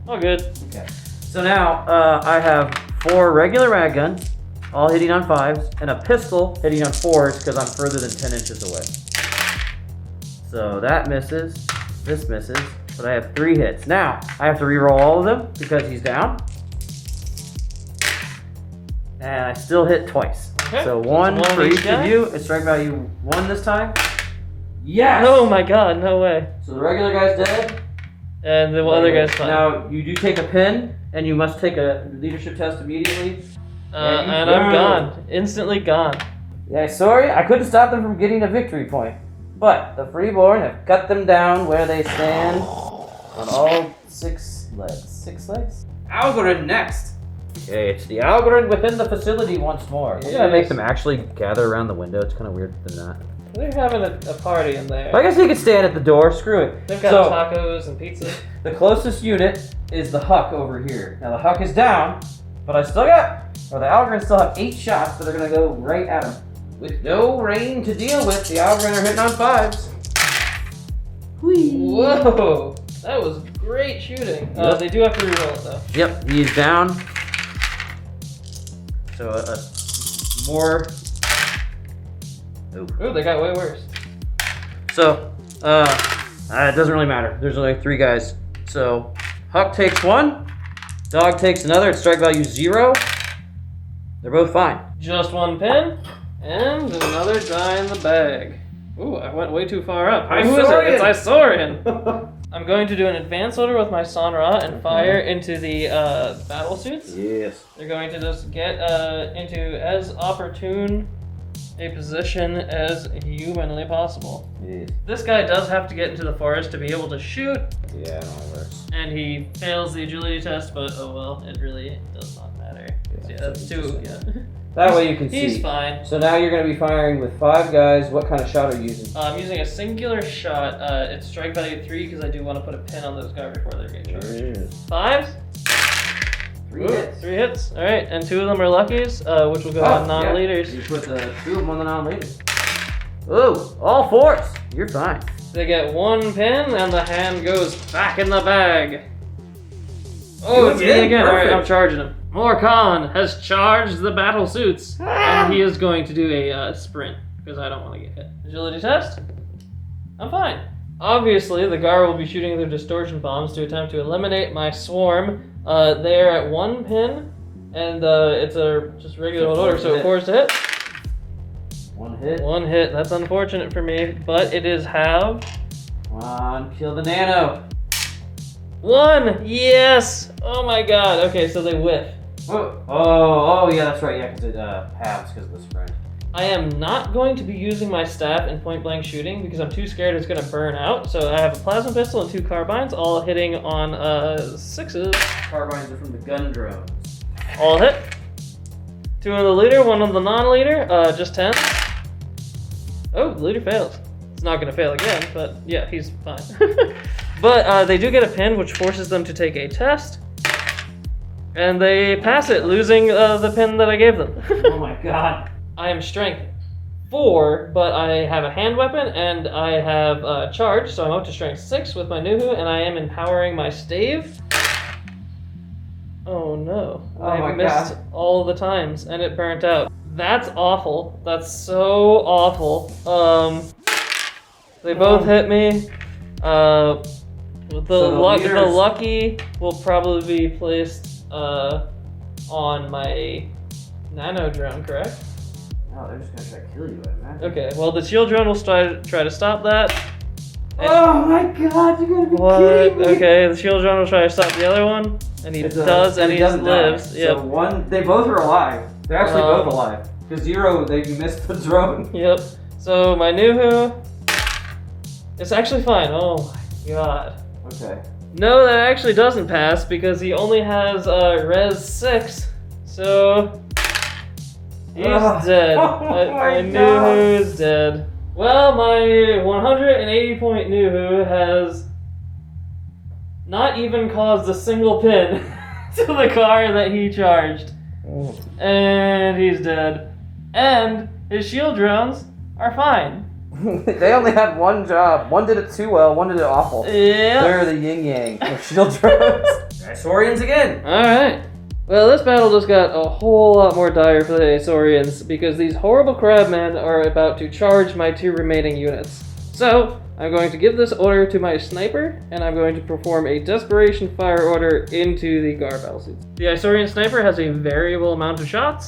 Oh, good. Okay. So now I have 4 regular rag guns, all hitting on 5s, and a pistol hitting on 4s because I'm further than 10 inches away. So that misses, this misses, but I have 3 hits. Now, I have to reroll all of them because he's down. And I still hit twice. Okay. So 1 one for each each guy? of you. It's strike value 1 this time. Yes! Oh my god, no way. So the regular guy's dead. And the other guy's fine. Now, you do take a pin, and you must take a leadership test immediately. And I'm gone. Instantly gone. Yeah, sorry, I couldn't stop them from getting a victory point. But the Freeborn have cut them down where they stand on all 6 legs. 6 legs? Algorand next. Okay, it's the Algorand within the facility once more. Yes. Yeah, make them actually gather around the window. It's kind of weird than that. They're having a party in there. But I guess you could stand at the door. Screw it. They've got tacos and pizza. The closest unit is the Huck over here. Now the Huck is down, but the Algorand still have 8 shots that are going to go right at him. With no rain to deal with, the Algorand are hitting on 5s. Whee! Whoa! That was great shooting. Yep. They do have to reroll it though. Yep, he is down. So more. Ooh, they got way worse. So it doesn't really matter. There's only 3 guys. So Huck takes 1, Dog takes another. It's strike value 0. They're both fine. Just 1 pin, and another die in the bag. Ooh, I went way too far up. Who is it? It's Isaurian. I'm going to do an advance order with my San Ra and fire into the battle suits. Yes. They're going to just get into as opportune a position as humanly possible. Yes. This guy does have to get into the forest to be able to shoot, Yeah, it all works. and he fails the agility test, but oh well, it really does not matter. Yeah, that's 2, yeah. That way you can see. He's fine. So now you're going to be firing with 5 guys. What kind of shot are you using? I'm using a singular shot. It's strike value 3 because I do want to put a pin on those guys before they're getting charged. 5s? 3 hits. 3 hits. All right, and 2 of them are luckies, which will go on non-leaders. Yeah. You put the 2 of them on the non-leaders. Oh, all 4s. You're fine. They get 1 pin, and the hand goes back in the bag. Oh, it's me again. All right, I'm charging him. Morkan has charged the battle suits, and he is going to do a sprint because I don't want to get hit. Agility test. I'm fine. Obviously, the Gar will be shooting their distortion bombs to attempt to eliminate my swarm. They're at 1 pin, and it's a just regular old order, so it 4s to hit. 1 hit. 1 hit. That's unfortunate for me, but it is halved. Come on, kill the nano. 1! Yes! Oh my god. Okay, so they whiff. Oh, yeah, that's right. Yeah, because it halves because of the sprint. I am not going to be using my staff in point-blank shooting because I'm too scared it's going to burn out. So I have a plasma pistol and 2 carbines, all hitting on 6s. Carbines are from the gun drones. All hit. 2 on the leader, 1 on the non-leader, just 10. Oh, the leader fails. It's not going to fail again, but yeah, he's fine. But they do get a pin, which forces them to take a test. And they pass it, losing the pin that I gave them. Oh my god. I am strength 4, but I have a hand weapon and I have charge, so I'm up to strength 6 with my Nuhu, and I am empowering my stave. Oh no. Oh I my missed God. all the times and it burnt out. That's awful. That's so awful. They both hit me. The lucky will probably be placed on my nano drone, correct? No, they're just gonna try to kill you, I imagine. Okay, well the shield drone will try to stop that. Oh my god, you're gonna be kidding me! Okay, the shield drone will try to stop the other one, and he does, and he doesn't lives. die. Yep. So they both are alive. They're actually both alive. Because Zero, you missed the drone. Yep. So my Nuhu, it's actually fine. Oh my god. Okay. No, that actually doesn't pass because he only has res 6, so he's dead. Oh my my God. Nuhu is dead. Well, my 180 point Nuhu has not even caused a single pin to the car that he charged. And he's dead. And his shield drones are fine. They only had one job. One did it too well, one did it awful. Yeah. They're the yin yang of shield drones. Saurians again. Alright. Well, this battle just got a whole lot more dire for the Asaurians because these horrible crabmen are about to charge my 2 remaining units. So, I'm going to give this order to my sniper, and I'm going to perform a desperation fire order into the Gar battlesuits. The Isaurian sniper has a variable amount of shots.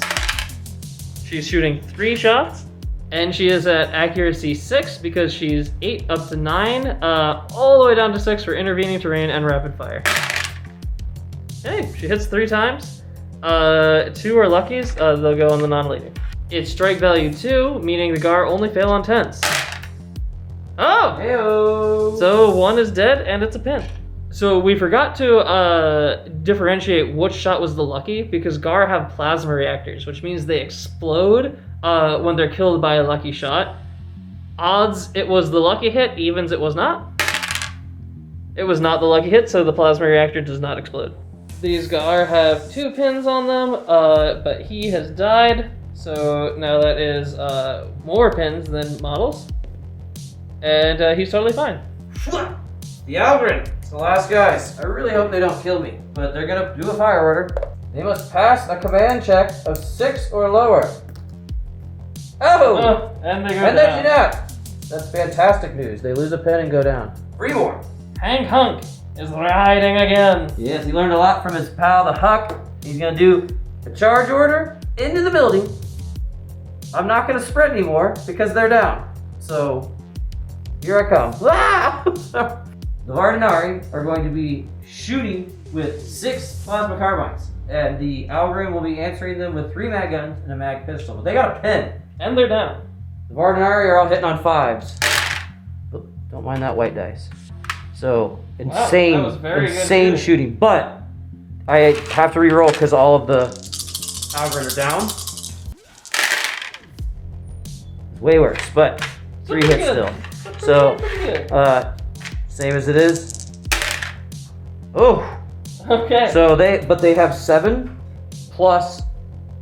She's shooting 3 shots, and she is at accuracy 6 because she's 8 up to 9, all the way down to 6 for intervening terrain and rapid fire. Hey, she hits 3 times. 2 are luckies, they'll go on the non-leader. It's strike value 2, meaning the Gar only fail on 10s. Oh! Heyo. So 1 is dead and it's a pin. So we forgot to differentiate which shot was the lucky because Gar have plasma reactors, which means they explode when they're killed by a lucky shot. Odds it was the lucky hit, evens it was not. It was not the lucky hit, so the plasma reactor does not explode. These Gar have 2 pins on them, but he has died, so now that is more pins than models. And he's totally fine. The Algren. It's the last guys. I really hope they don't kill me, but they're gonna do a fire order. They must pass a command check of 6 or lower. Oh! And they go And down. they do not. That's fantastic news. They lose a pin and go down. 3 more. Hank Hunk is riding again. Yes, he learned a lot from his pal, the Huck. He's gonna do a charge order into the building. I'm not gonna sprint anymore because they're down. So, here I come. Ah! The Vardinari are going to be shooting with 6 plasma carbines, and the Algrim will be answering them with 3 mag guns and a mag pistol. But they got a pin. And they're down. The Vardinari are all hitting on 5s. But don't mind that white dice. So, insane, that was very good insane shooting. shooting. But I have to re-roll because all of the Algrim are down. It's way worse, but 3 Pretty hits good. still. Pretty So, good. same as it is. Oh, Okay. so they have 7 plus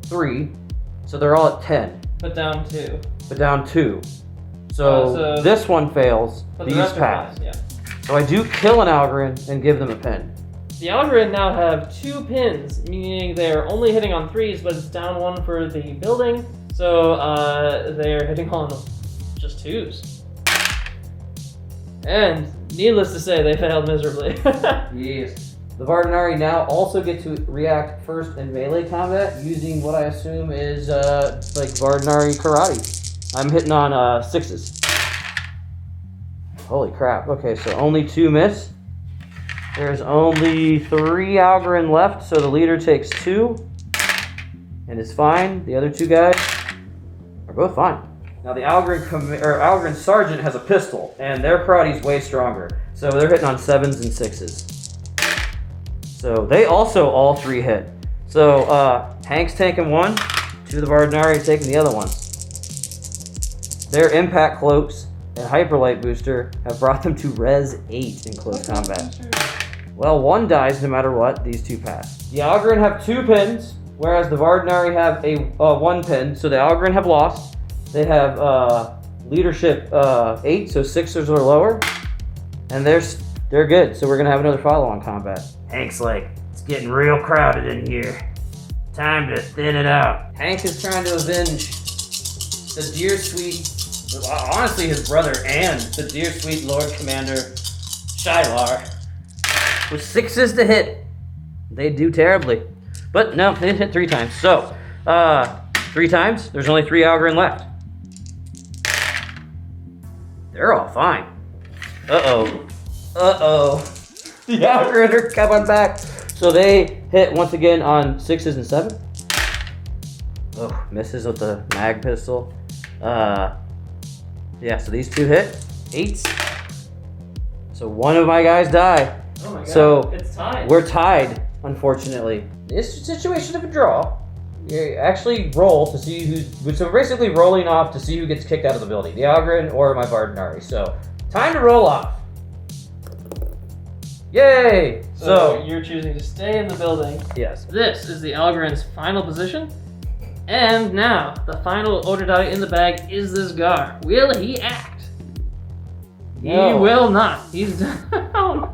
3, so they're all at 10, But down 2. but down 2. So, So this one fails, But the these rest are pass. fine, yeah. So I do kill an Algren and give them a pin. The Algorand now have 2 pins, meaning they're only hitting on 3s, but it's down 1 for the building. So they're hitting on just 2s. And needless to say, they failed miserably. Yes. The Vardinari now also get to react first in melee combat using what I assume is like Vardinari karate. I'm hitting on 6s. Holy crap. Okay, so only 2 miss. There's only 3 Algren left, so the leader takes 2 and is fine. The other 2 guys are both fine. Now the Algren sergeant has a pistol, and their karate's way stronger, so they're hitting on 7s and 6s. So they also all 3 hit. So Hank's taking 1, 2 of the Vardinari taking the other one. Their impact cloaks and hyperlight booster have brought them to Res 8 in close combat. Well, one dies no matter what. These two pass. The Algren have 2 pins, whereas the Vardnari have a 1 pin. So the Algren have lost. They have leadership 8, so 6ers or lower, and they're good. So we're gonna have another follow-on combat. Hank's like, it's getting real crowded in here. Time to thin it out. Hank is trying to avenge the dear sweet, honestly his brother and the dear sweet Lord Commander Shylar. With 6s to hit, they do terribly. But no, they hit 3 times. So, 3 times, there's only 3 Algren left. They're all fine. Uh-oh. The Algren are coming back. So they hit once again on 6s and 7. Oh, misses with the mag pistol. Yeah, so these 2 hit. 8s. So one of my guys die. Oh my god, so it's tied. We're tied, unfortunately. It's a situation of a draw. You actually roll to see who's... So we're basically rolling off to see who gets kicked out of the building. The Algren or my Vardnari. So, time to roll off. Yay! So you're choosing to stay in the building. Yes. This is the Algren's final position. And now, the final order die in the bag is this Gar. Will he act? No. He will not. He's down.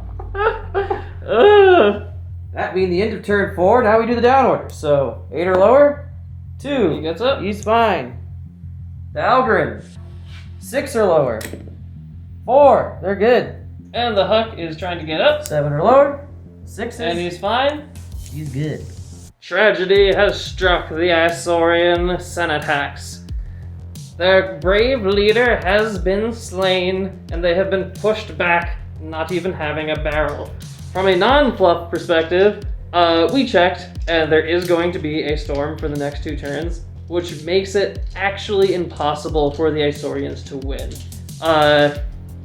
That being the end of turn 4, now we do the down order. So, 8 or lower, 2. He gets up. He's fine. The Algren, 6 or lower, 4. They're good. And the Huck is trying to get up. 7 or lower, 6s. And he's fine. He's good. Tragedy has struck the Isaurian Senatax. Their brave leader has been slain, and they have been pushed back, not even having a barrel. From a non-fluff perspective, we checked, and there is going to be a storm for the next 2 turns, which makes it actually impossible for the Isaurians to win.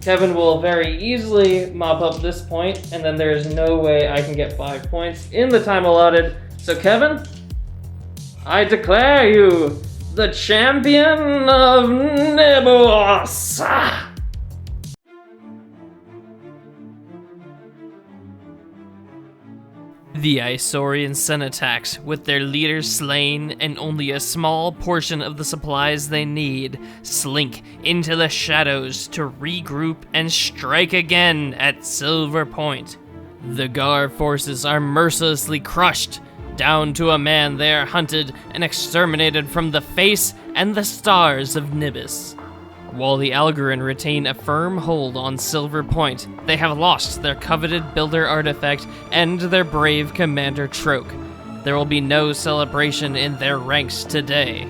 Kevin will very easily mop up this point, and then there is no way I can get 5 points in the time allotted. So Kevin, I declare you the champion of Nebos! The Isaurian Senatax, with their leaders slain and only a small portion of the supplies they need, slink into the shadows to regroup and strike again at Silver Point. The Gar forces are mercilessly crushed. Down to a man, they are hunted and exterminated from the face and the stars of Nibis. While the Algren retain a firm hold on Silver Point, they have lost their coveted builder artifact and their brave commander Troke. There will be no celebration in their ranks today.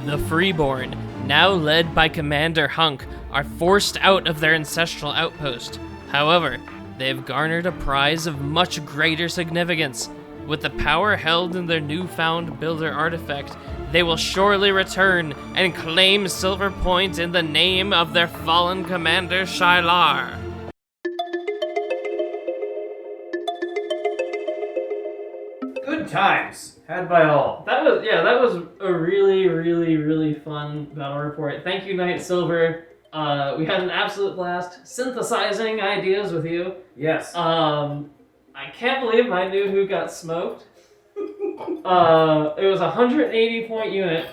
The Freeborn, now led by Commander Hunk, are forced out of their ancestral outpost. However, they have garnered a prize of much greater significance. With the power held in their newfound builder artifact, they will surely return and claim Silver Point in the name of their fallen commander Shylar. Good times had by all. That was a really fun battle report. Thank you, Knight Silver. We had an absolute blast synthesizing ideas with you. Yes. I can't believe I knew who got smoked. It was a 180 point unit,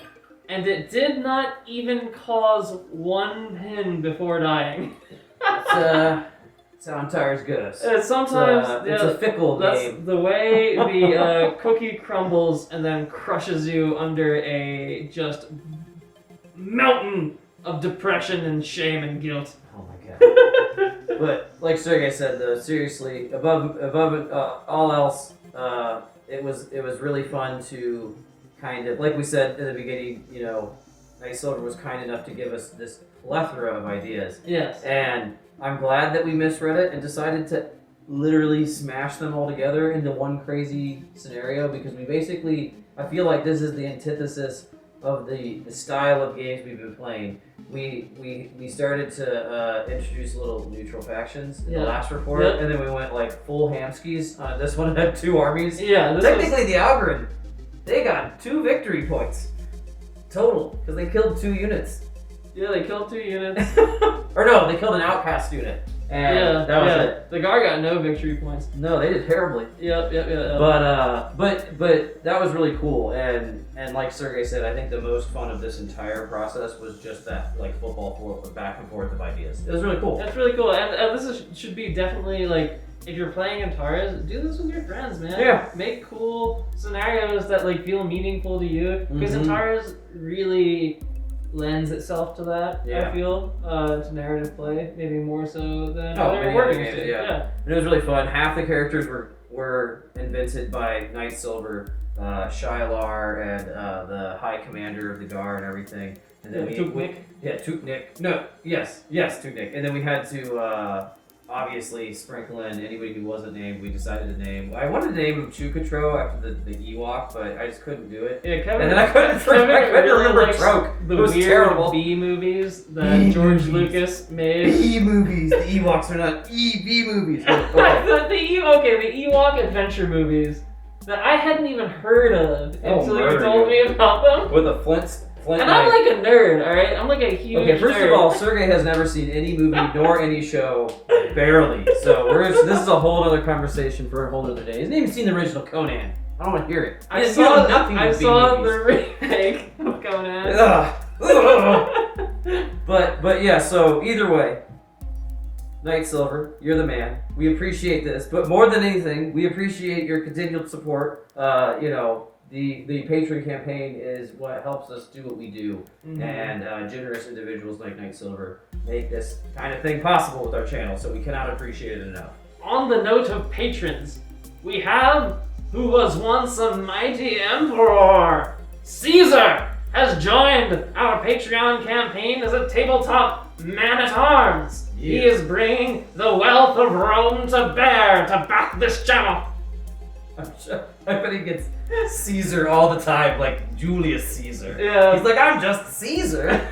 and it did not even cause 1 pin before dying. It's how Antares goes. Sometimes it's a fickle game. That's the way the cookie crumbles and then crushes you under a just mountain of depression and shame and guilt. Oh my god. But like Sergey said, though, seriously, above all else, it was really fun to kind of, like we said in the beginning, you know, Night Silver was kind enough to give us this plethora of ideas. Yes. And I'm glad that we misread it and decided to literally smash them all together into one crazy scenario, because we basically, I feel like this is the antithesis of the style of games we've been playing. We started to introduce little neutral factions in the last report, and then we went like full hamskis. This one had 2 armies. Yeah. Technically, the Algren, they got 2 victory points total because they killed 2 units. Yeah, they killed 2 units. Or no, they killed an outcast unit. And that was it. The Gar got no victory points. No, they did terribly. Yep. But that was really cool. And like Sergey said, I think the most fun of this entire process was just that like football back and forth of ideas. It was really cool. That's really cool. And this should be definitely like, if you're playing Antares, do this with your friends, man. Yeah. Make cool scenarios that like feel meaningful to you. Because Antares really lends itself to that, I feel, to narrative play, maybe more so than other war games do. Yeah. And it was really fun. Half the characters were invented by Knight Silver, Shilar, and the High Commander of the Guard and everything. And then Tuknik. No, yes, Tuknik. And then we had to obviously sprinkle in anybody who wasn't named. We decided to name. I wanted to name him Chukatro after the Ewok, but I just couldn't do it. Yeah, Kevin. And then I couldn't remember Troke. The it was weird terrible. B movies that George Lucas made. B movies. The Ewoks are not B movies. The Ewok adventure movies that I hadn't even heard of until you told me about them. With a Flint. And I'm like a nerd, alright? I'm like a huge Okay, first nerd. of all, Sergey has never seen any movie nor any show, barely. So this is a whole other conversation for a whole other day. He hasn't even seen the original Conan. I don't want to hear it. I saw the remake of Conan. But yeah, so either way, Knight Silver, you're the man. We appreciate this, but more than anything, we appreciate your continued support. The Patreon campaign is what helps us do what we do, and generous individuals like Knight Silver make this kind of thing possible with our channel, so we cannot appreciate it enough. On the note of patrons, we have, who was once a mighty emperor, Caesar, has joined our Patreon campaign as a tabletop man-at-arms. Yeah. He is bringing the wealth of Rome to bear to back this channel. I bet he gets Caesar all the time, like Julius Caesar. Yeah. He's like, I'm just Caesar.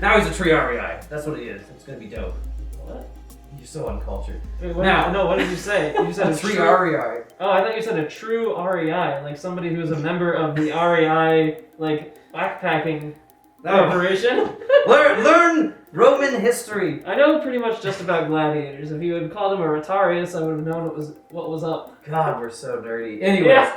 Now he's a Triarii. That's what he is. It's gonna be dope. What? You're so uncultured. Wait, Now, what did you say? You said a Triarii. Oh, I thought you said a true REI, like somebody who's a member of the REI, like backpacking corporation. Learn Roman history. I know pretty much just about gladiators. If you had called him a Rotarius, I would have known what was up. God, we're so nerdy. Anyways,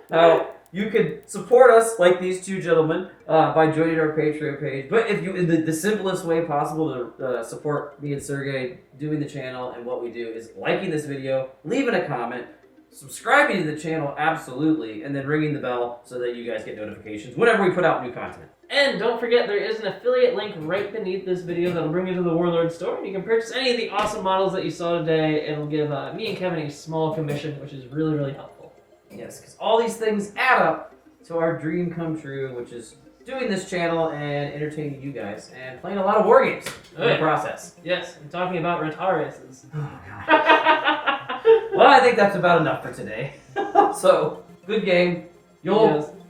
now you could support us like these two gentlemen by joining our Patreon page. But if you, in the simplest way possible to support me and Sergey doing the channel and what we do is liking this video, leaving a comment, subscribing to the channel, absolutely, and then ringing the bell so that you guys get notifications whenever we put out new content. And don't forget, there is an affiliate link right beneath this video that'll bring you to the Warlord store, and you can purchase any of the awesome models that you saw today. It'll give me and Kevin a small commission, which is really, really helpful. Yes, because all these things add up to our dream come true, which is doing this channel and entertaining you guys and playing a lot of war games in the process. Yes, I'm talking about Rotariuses. Oh, God. Well, I think that's about enough for today. So, good game.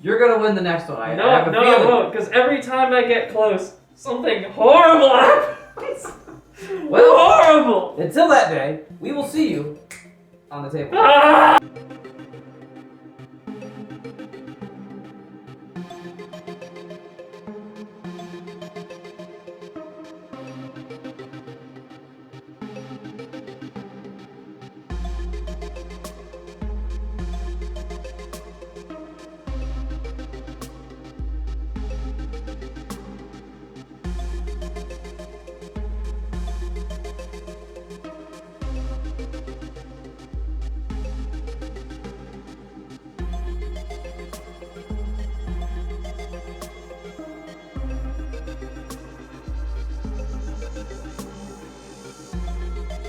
You're gonna win the next one. I have a feeling. I won't, because every time I get close, something horrible happens. Well, horrible! Until that day, we will see you on the table. Ah!